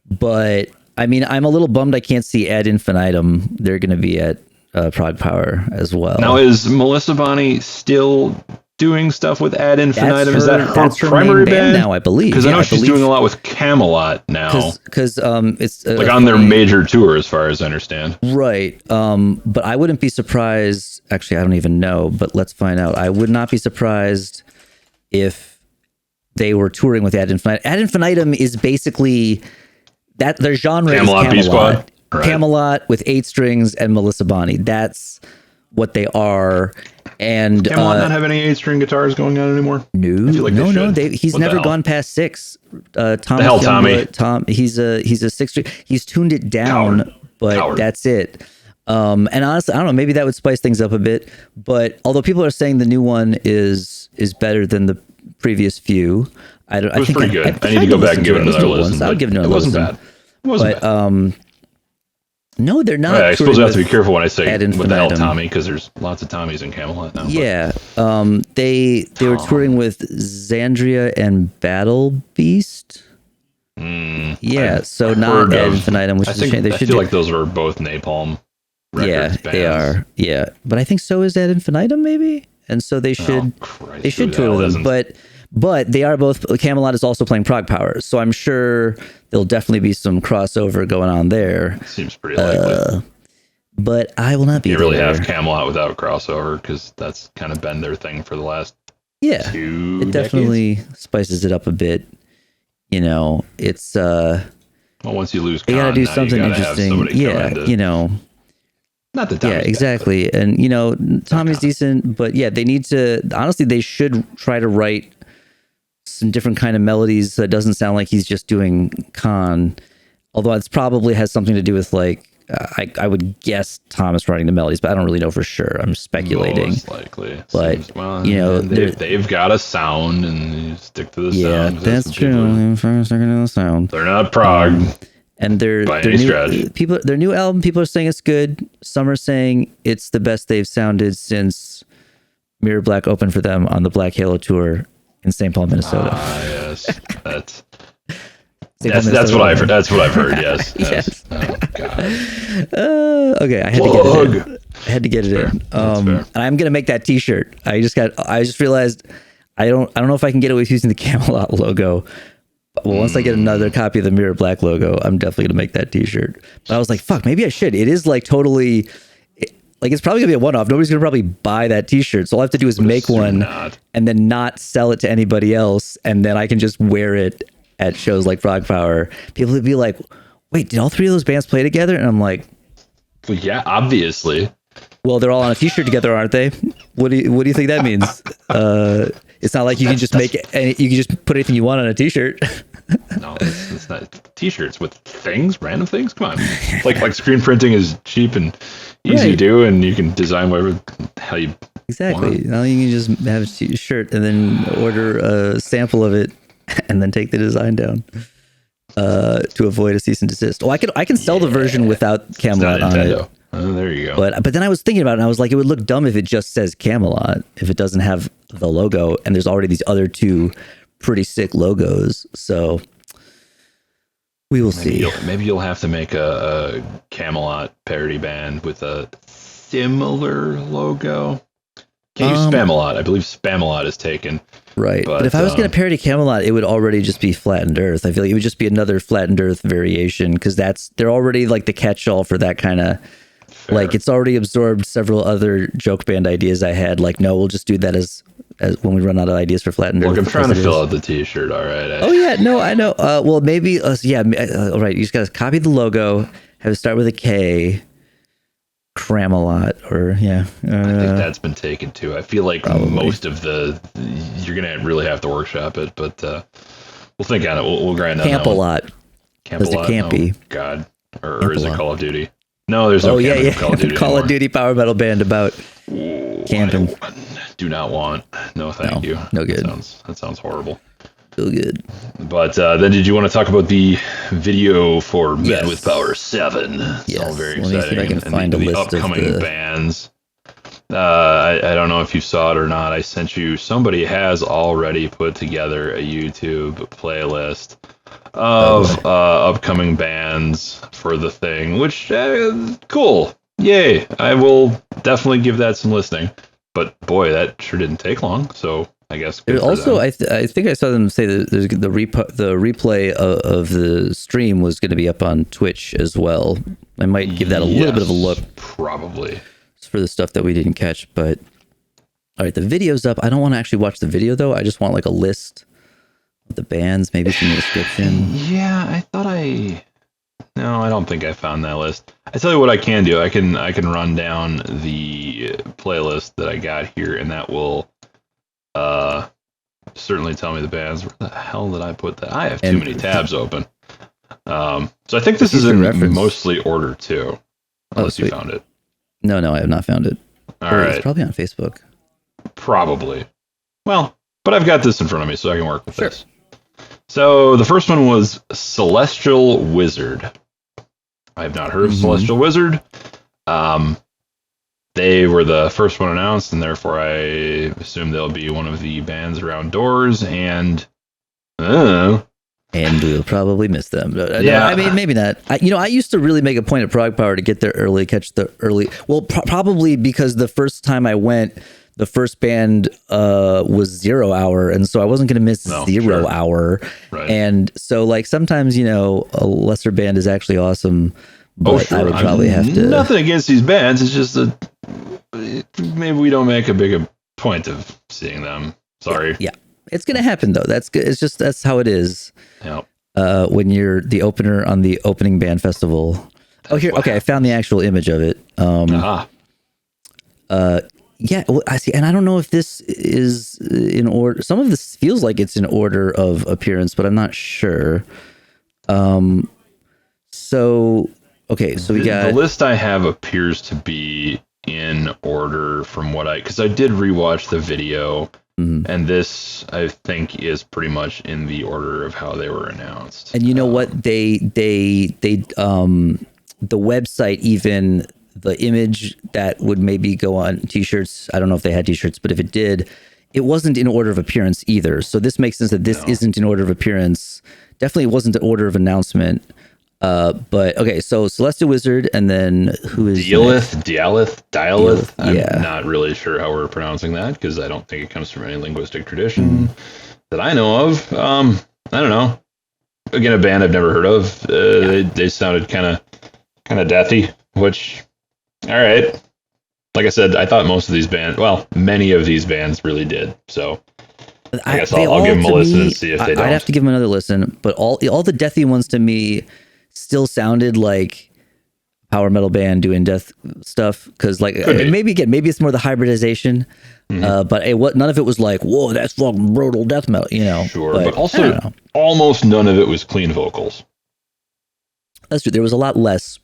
But I mean, I'm a little bummed I can't see Ad Infinitum. They're going to be at Prog Power as well. Now, is Melissa Bonney still doing stuff with Ad Infinitum? Is that her primary band now? I believe because I know she's doing a lot with Camelot now. Because it's like on their major tour, as far as I understand. Right. But I wouldn't be surprised. Actually, I don't even know. But let's find out. I would not be surprised if they were touring with Ad Infinitum. Ad Infinitum is basically that their genre Camelot, is B-Squad. Right. Camelot with 8 strings and Melissa Bonney. That's what they are. And Camelot not have any 8-string guitars going on anymore? No, he's never gone past 6. Tom, he's a 6-string. He's tuned it down, but that's it. And honestly, I don't know, maybe that would spice things up a bit. But although people are saying the new one is better than the previous few, I think pretty good. I need to go back and give it another listen. I'll give it another listen. It wasn't bad. No, they're not. I suppose I have to be careful when I say what the hell Tommy, because there's lots of Tommies in Camelot now. Yeah. They were touring with Xandria and Battle Beast. Yeah, so not Ad Infinitum, which is a shame. They should like those are both Napalm Records bands. They are. Yeah, but I think so is Ad Infinitum, maybe. And so they should tour with them. But they are both. Camelot is also playing Prog Power, so I'm sure there'll definitely be some crossover going on there. Seems pretty likely. But I will not be. You really have Camelot without crossover, because that's kind of been their thing for the last 2 it definitely spices it up a bit. You know, it's once you lose, you got to do something interesting. Not that Tommy's exactly. bad, and Tommy's decent, but they need to. Honestly, they should try to write some different kind of melodies that doesn't sound like he's just doing Khan, although it's probably has something to do with like I would guess Thomas writing the melodies, but I don't really know for sure. I'm speculating. Most likely, but they've got a sound, and you stick to the sound. Yeah, that's true. The sound. They're not prog, and their new album. People are saying it's good. Some are saying it's the best they've sounded since Mirror Black opened for them on the Black Halo tour in St. Paul, Minnesota. Yes, that's what I've heard. That's what I've heard. Yes. Yes. Oh God. Okay, I had to get it in. And I'm gonna make that T-shirt. I just realized I don't know if I can get away with using the Camelot logo. But once I get another copy of the Mirror Black logo, I'm definitely gonna make that T-shirt. But I was like, fuck, maybe I should. It is like totally. Like, it's probably gonna be a one-off. Nobody's gonna probably buy that T-shirt. So all I have to do is make one and then not sell it to anybody else, and then I can just wear it at shows like Prog Power. People would be like, "Wait, did all 3 of those bands play together?" And I'm like, "Well, yeah, obviously." Well, they're all on a T-shirt together, aren't they? What do you think that means? It's not like you can just you can just put anything you want on a T-shirt. No, it's not T-shirts with random things. Come on, like screen printing is cheap and easy to do, and you can design whatever the hell you want. Now you can just have a shirt and then order a sample of it, and then take the design down to avoid a cease and desist. Oh, I can sell the version without Camelot on it. Oh, there you go. But then I was thinking about it, and I was like, it would look dumb if it just says Camelot, if it doesn't have the logo, and there's already these other 2 pretty sick logos. So we will see. Maybe you'll have to make a Camelot parody band with a similar logo. Can't use Spamalot. I believe Spamalot is taken. Right. But if I was going to parody Camelot, it would already just be Flattened Earth. I feel like it would just be another Flattened Earth variation, because they're already like the catch-all for that kind of. Like, it's already absorbed several other joke band ideas I had. Like, no, we'll just do that as when we run out of ideas for Flattened Earth. Look, I'm trying to fill out the T-shirt. All right. Oh yeah, no, I know. Well, maybe. All right. You just got to copy the logo. Have it start with a K. Cramelot, or I think that's been taken too. I feel like most of you're gonna really have to workshop it, but we'll think on it. We'll grind on that one. Campalot. Campalot. Campy. Oh, God. or is it Call of Duty? No, there's no camping Call of Duty. Call of Duty power metal band about camping. Do not want. No, thank you. No good. That sounds horrible. Feel good. But then, did you want to talk about the video for Men with Power 7? It's all very exciting. Let me see if I can find a list upcoming of the bands. I don't know if you saw it or not. I sent you. Somebody has already put together a YouTube playlist of upcoming bands for the thing, which cool. Yay! I will definitely give that some listening. But boy, that sure didn't take long. So I guess. Also, I think I saw them say that the replay of the stream was going to be up on Twitch as well. I might give that a little bit of a look. Probably. For the stuff that we didn't catch, but all right, the video's up. I don't want to actually watch the video though. I just want like a list of the bands, maybe some description. Yeah, No, I don't think I found that list. I tell you what I can do. I can run down the playlist that I got here, and that will certainly tell me the bands. Where the hell did I put that? I have too many tabs open. So I think this is in mostly order too, unless you found it. No, I have not found it. All right. It's probably on Facebook. Probably. Well, but I've got this in front of me, so I can work with this. So the first one was Celestial Wizard. I have not heard of Celestial Wizard. They were the first one announced, and therefore I assume they'll be one of the bands around doors, and we'll probably miss them. Yeah. No, I mean, maybe not. I used to really make a point at Prog Power to get there early, catch the early. Well, probably because the first time I went, the first band was 0 Hour, and so I wasn't going to miss 0 Hour. Right. And so, like, sometimes, a lesser band is actually awesome, but I would probably have to. Nothing against these bands. It's just that maybe we don't make a big point of seeing them. Sorry. Yeah. It's going to happen, though. That's good. It's just, that's how it is. Yep. When you're the opener on the opening band festival. Here. Okay. I found the actual image of it. Yeah. Well, I see. And I don't know if this is in order. Some of this feels like it's in order of appearance, but I'm not sure. So we got. The list I have appears to be in order from because I did rewatch the video. Mm-hmm. And this, I think, is pretty much in the order of how they were announced. And you know what? The website, even the image that would maybe go on t-shirts. I don't know if they had t-shirts, but if it did, it wasn't in order of appearance either. So this makes sense that this isn't in order of appearance. Definitely wasn't in order of announcement. But okay, so Celestial Wizard, and then who is Dialith. I'm not really sure how we're pronouncing that because I don't think it comes from any linguistic tradition that I know of. I don't know. Again, a band I've never heard of. They sounded kind of deathy, which, all right. Like I said, I thought many of these bands really did. So I guess I'll give them a listen and see if they don't. I'd have to give them another listen, but all the deathy ones to me still sounded like power metal band doing death stuff, because maybe it's more the hybridization, but none of it was like, whoa, that's fucking brutal death metal, Sure, but also almost none of it was clean vocals. That's true. There was a lot less.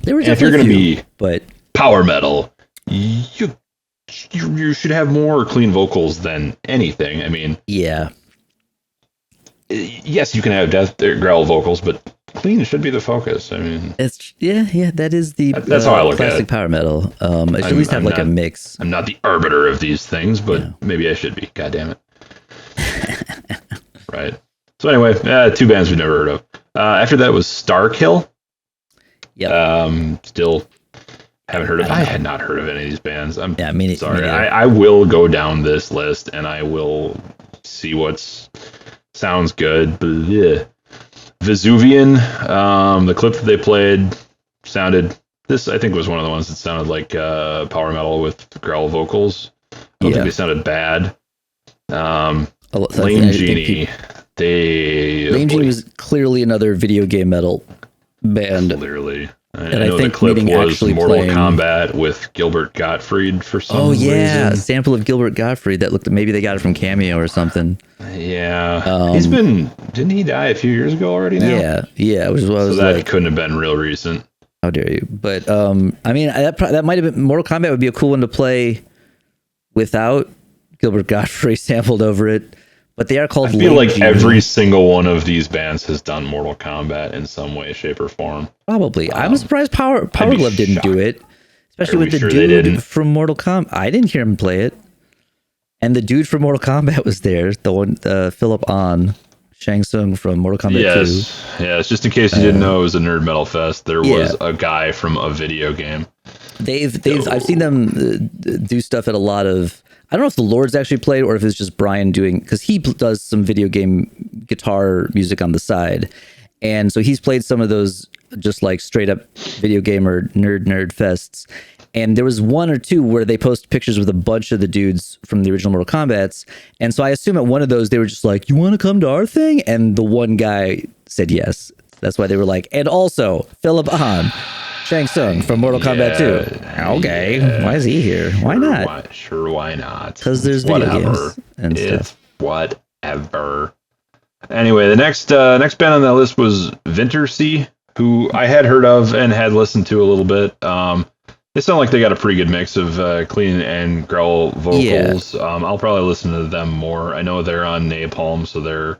There were if you're going to be but power metal, you should have more clean vocals than anything. I mean, yeah. Yes, you can have death or growl vocals, but clean should be the focus. I mean, it's that is the that's how I look classic at it. Power metal. It should at least have a mix. I'm not the arbiter of these things, but maybe I should be. God damn it. Right. So anyway, 2 bands we've never heard of. After that was Starkill. Yeah. Still haven't heard of. I had not heard of any of these bands. I'm sorry. I I will go down this list and I will see what's sounds good. Blech. Vesuvian, the clip that they played sounded. This I think was one of the ones that sounded like power metal with growl vocals. I don't think they sounded bad. Lame Genie. Lame Genie was clearly another video game metal band. Clearly. And I know think the clip meaning was actually Mortal playing. Kombat with Gilbert Gottfried for some Oh yeah, reason. a sample of Gilbert Gottfried that looked. Maybe they got it from Cameo or something. Yeah, didn't he die a few years ago already now? Yeah, which is what I So was that like, couldn't have been real recent. how dare you? But I mean, that might have been Mortal Kombat would be a cool one to play without Gilbert Gottfried sampled over it. But they are called. I feel like every single one of these bands has done Mortal Kombat in some way, shape, or form. Probably. I'm surprised Powerglove didn't do it, especially with the dude from Mortal Kombat. I didn't hear him play it, and the dude from Mortal Kombat was there. The one, Philip Ahn, Shang Tsung from Mortal Kombat 2. Yes. Just in case you didn't know, it was a Nerd Metal Fest. There was a guy from a video game. I've seen them do stuff at a lot of. I don't know if the Lords actually played or if it's just Brian doing, because he does some video game guitar music on the side. And so he's played some of those just like straight up video gamer nerd fests. And there was one or two where they posted pictures with a bunch of the dudes from the original Mortal Kombats. And so I assume at one of those, they were just like, you want to come to our thing? And the one guy said yes. That's why they were like, and also Philip Ahn. Shang Tsung from Mortal Kombat 2. Okay, why is he here? Why not? Why not? Because there's video games and stuff. Whatever. Anyway, the next band on that list was Wintersea, who I had heard of and had listened to a little bit. They sound like they got a pretty good mix of clean and growl vocals. Yeah. I'll probably listen to them more. I know they're on Napalm, so they're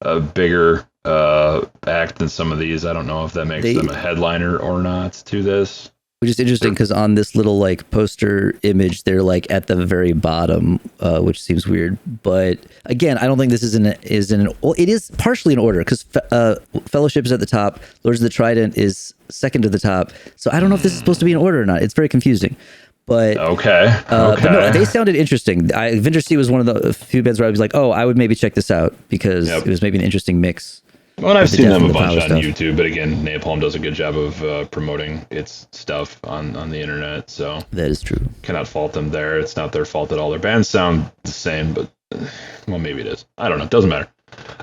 a bigger act than some of these. I don't know if that makes them a headliner or not to this. Which is interesting because on this little like poster image, they're like at the very bottom, which seems weird. But again, I don't think this it is partially in order because Fellowship is at the top. Lords of the Trident is second to the top. So I don't know if this is supposed to be in order or not. It's very confusing. But okay. But no, they sounded interesting. Wintersea was one of the few bands where I was like, oh, I would maybe check this out because it was maybe an interesting mix. Well, and I've seen them a bunch on YouTube, but again, Napalm does a good job of promoting its stuff on the internet, so that is true. Cannot fault them there. It's not their fault that all their bands sound the same, but well, maybe it is. I don't know. It doesn't matter.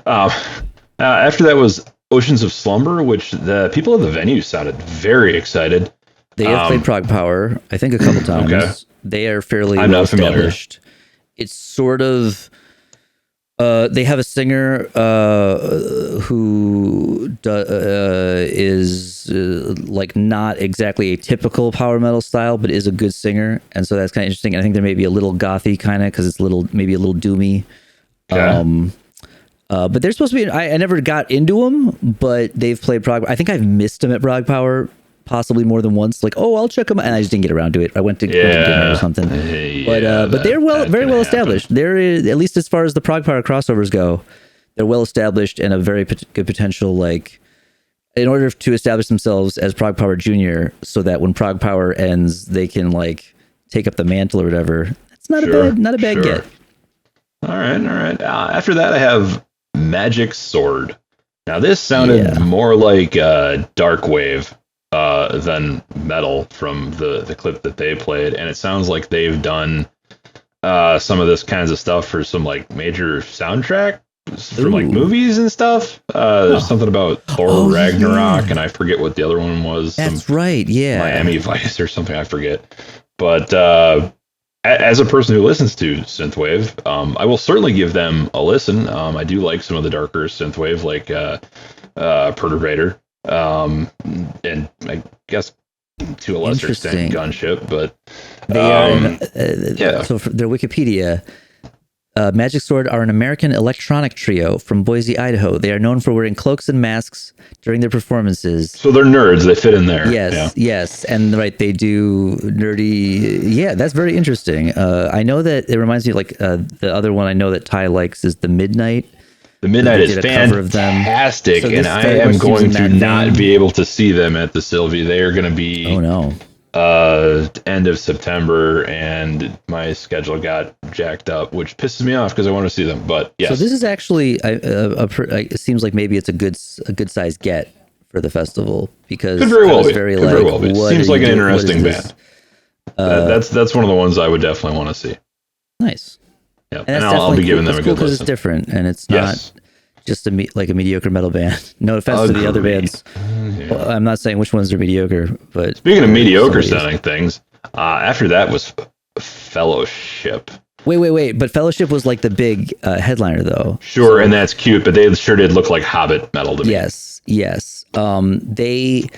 After that was Oceans of Slumber, which the people at the venue sounded very excited. They have played Prog Power, I think, a couple times. Okay. They are fairly well established. It's sort of. They have a singer who is like not exactly a typical power metal style, but is a good singer, and so that's kind of interesting. I think they're maybe a little gothy kind of because it's maybe a little doomy. Okay. But they're supposed to be. I never got into them, but they've played Prog. I think I've missed them at Prog Power. Possibly more than once, like, oh, I'll check them out. And I just didn't get around to it. I went to dinner or something. But they're very well established. They're, at least as far as the Prog Power crossovers go, they're well established and a very good potential, like, in order to establish themselves as Prog Power Junior, so that when Prog Power ends, they can, like, take up the mantle or whatever. It's not a bad get. All right. After that, I have Magic Sword. Now, this sounded more like dark wave than metal from the clip that they played, and it sounds like they've done some of this kinds of stuff for some like major soundtrack from like movies and stuff. There's something about Thor Ragnarok, and I forget what the other one was. That's right, Miami Vice or something, I forget. But as a person who listens to synthwave, I will certainly give them a listen. I do like some of the darker synthwave, like Perturbator. And I guess to a lesser extent Gunship, but they are so for their Wikipedia, Magic Sword are an American electronic trio from Boise, Idaho. They are known for wearing cloaks and masks during their performances. So they're nerds. They fit in there. Yes. And they do nerdy. Yeah, that's very interesting. I know that it reminds me of like the other one I know that Ty likes is the Midnight. The Midnight is fantastic, and I am going to not be able to see them at the Sylvie. They are going to be end of September, and my schedule got jacked up, which pisses me off because I want to see them. But yes, so this is actually it seems like maybe it's a good size get for the festival because could very well be. Seems like an interesting band. That's one of the ones I would definitely want to see. Nice. Yeah, and I'll be giving them a good listen. It's different, and it's not just a mediocre metal band. No offense to the other bands. Well, I'm not saying which ones are mediocre, but speaking of mediocre sounding things, after that was Fellowship. Wait! But Fellowship was like the big headliner, though. Sure, and that's cute, but they sure did look like Hobbit metal to me. Yes. They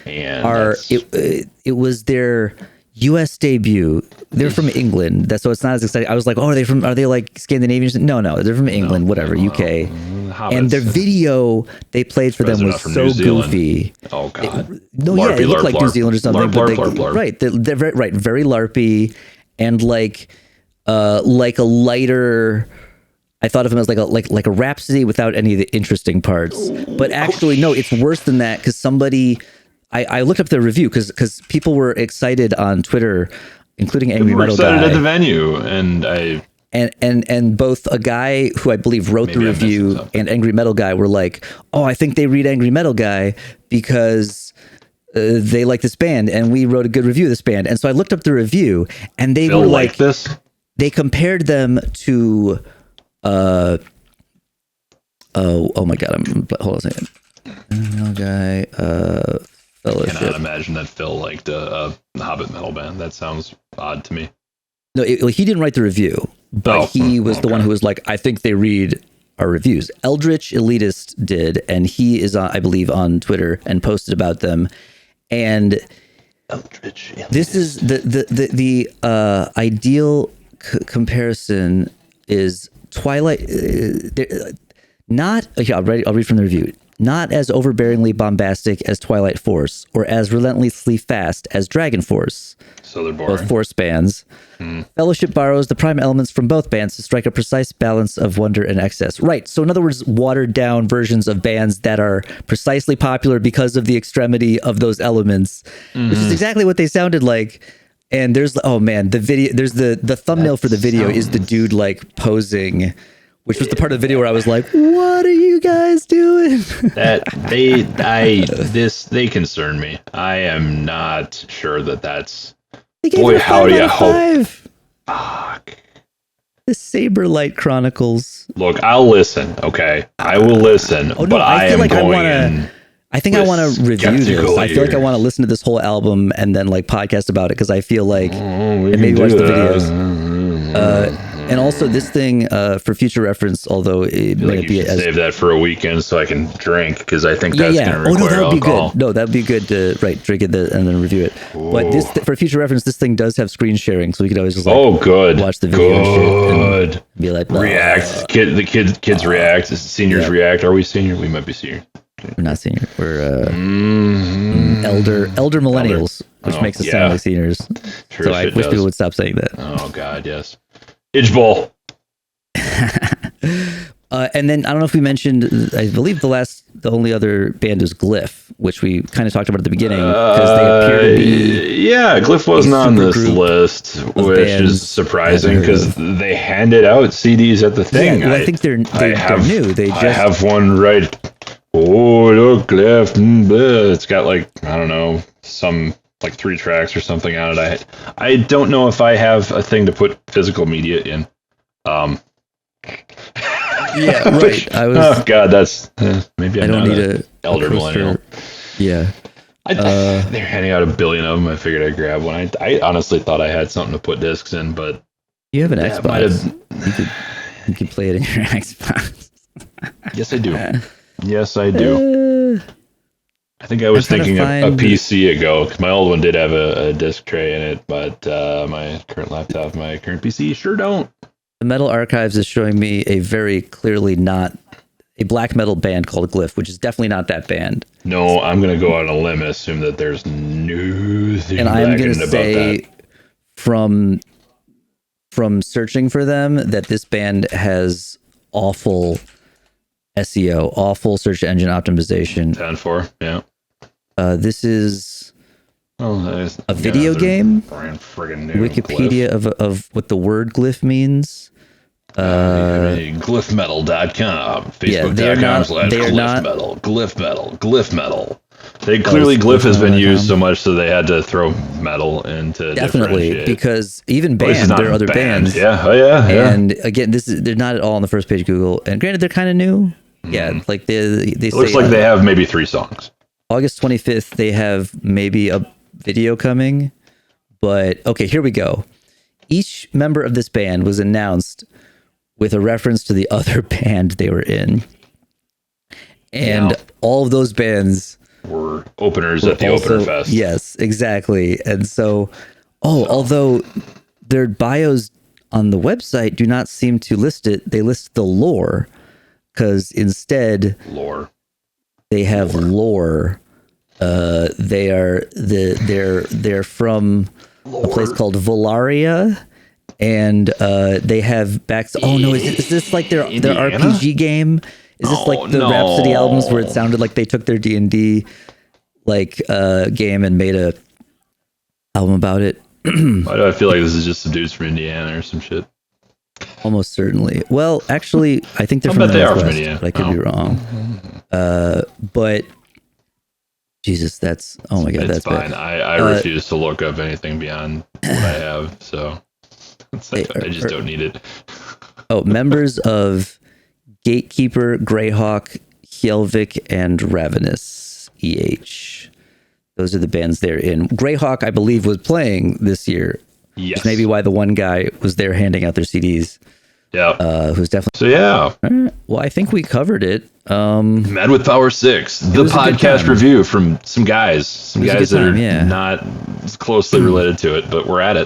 are. It was their U.S. debut. They're from England. So it's not as exciting. I was like, oh, are they like Scandinavian? No, they're from England. Whatever, UK. Hobbits. And their video they played for them was so goofy. Oh God! It looked like New Zealand or something. Right, they're very LARPy, and like a lighter. I thought of him as like a Rhapsody without any of the interesting parts. But actually, no, it's worse than that because I looked up the review because people were excited on Twitter, including Angry Metal Guy. Excited at the venue, and both a guy who I believe wrote the review and Angry Metal Guy were like, oh, I think they read Angry Metal Guy because they like this band and we wrote a good review of this band. And so I looked up the review and they were like this. They compared them to oh my God, hold on a second. Metal Guy, Fellowship. I cannot imagine that Phil liked a Hobbit metal band. That sounds odd to me. No, he didn't write the review, but he was the one who was like, I think they read our reviews. Eldritch Elitist did, and he is, I believe, on Twitter and posted about them. And Eldritch Elitist. This is the ideal comparison is Twilight. I'll read from the review. Not as overbearingly bombastic as Twilight Force, or as relentlessly fast as Dragon Force. So they're boring. Both Force bands. Fellowship borrows the prime elements from both bands to strike a precise balance of wonder and excess. Right. So in other words, watered down versions of bands that are precisely popular because of the extremity of those elements, which is exactly what they sounded like. And there's, oh man, the video, there's the thumbnail for the video is the dude like posing, which was the part of the video where I was like, what are you guys doing? They concern me. I am not sure that's. Boy, howdy, I hope. Fuck. The Saberlight Chronicles. Look, I'll listen. Okay, I will listen. Oh no, but I feel like I want to review this. I feel like I want to listen to this whole album and then like podcast about it because I feel like and maybe watch the videos. And also this thing for future reference, although it may not be as save that for a weekend so I can drink because I think that's going to require that would be alcohol. good. No, that'd be good to drink it and then review it. Ooh. But this for future reference, this thing does have screen sharing, so we could always just watch the video and shit and be like react. The kids react. Seniors react. Are we senior? We might be senior. We're not senior. We're elder millennials, which makes us sound like seniors. Sure, so I wish people would stop saying that. Oh God, yes. Idge Bowl. And then I don't know if we mentioned, I believe the only other band is Glyph, which we kind of talked about at the beginning because they appear to be. Yeah, Glyph wasn't on this list, which is surprising because they handed out CDs at the thing. Yeah, well, I think they're new. I have one right. Oh, look, Glyph. It's got like, I don't know, some like 3 tracks or something on it. I don't know if I have a thing to put physical media in. Yeah, right. Oh God, that's maybe I don't need a elder millennial. Yeah, they're handing out 1 billion of them. I figured I'd grab one. I honestly thought I had something to put discs in, but you have an Xbox. You could play it in your Xbox. Yes, I do. Yes, I do. I think I was thinking a PC ago because my old one did have a disc tray in it, but my current laptop, my current PC sure don't. The Metal Archives is showing me a very clearly not a black metal band called Glyph, which is definitely not that band. No, I'm going to go on a limb and assume that there's nothing and I'm going to say from searching for them that this band has awful SEO, awful search engine optimization. 10-4, yeah. This is a video game. Wikipedia of what the word glyph means. Glyphmetal.com. Facebook.com/glyphmetal. Glyphmetal. They clearly Glyph has been used so much so they had to throw metal into definitely because even band there are other bands. Yeah. Oh yeah. And again, they're not at all on the first page of Google. And granted, they're kind of new. Yeah, like they it looks like they have maybe 3 songs. August 25th, they have maybe a video coming. But okay, here we go. Each member of this band was announced with a reference to the other band they were in. And all of those bands were openers at the Opener Fest. Yes, exactly. And so, although their bios on the website do not seem to list it, they list the lore, because instead they have lore. They're from a place called Valaria, and they have backs. Oh no, is this like their RPG game? Is this like the Rhapsody albums where it sounded like they took their D&D like game and made a album about it? Why do I feel like this is just some dudes from Indiana or some shit? Almost certainly. Well, actually, I think they're from the Northwest, but I could be wrong. But Jesus, that's my God, that's fine. bad. I refuse to look up anything beyond what I have, so I just don't need it. Members of Gatekeeper, Greyhawk, Hjelvik, and Ravenous EH. Those are the bands they're in. Greyhawk, I believe, was playing this year. Yes. Which may be why the one guy was there handing out their CDs. Yeah. Who's definitely. So, yeah. Well, I think we covered it. Mad with Power 6, the podcast review from some guys. Some guys that are not closely related to it, but we're at it.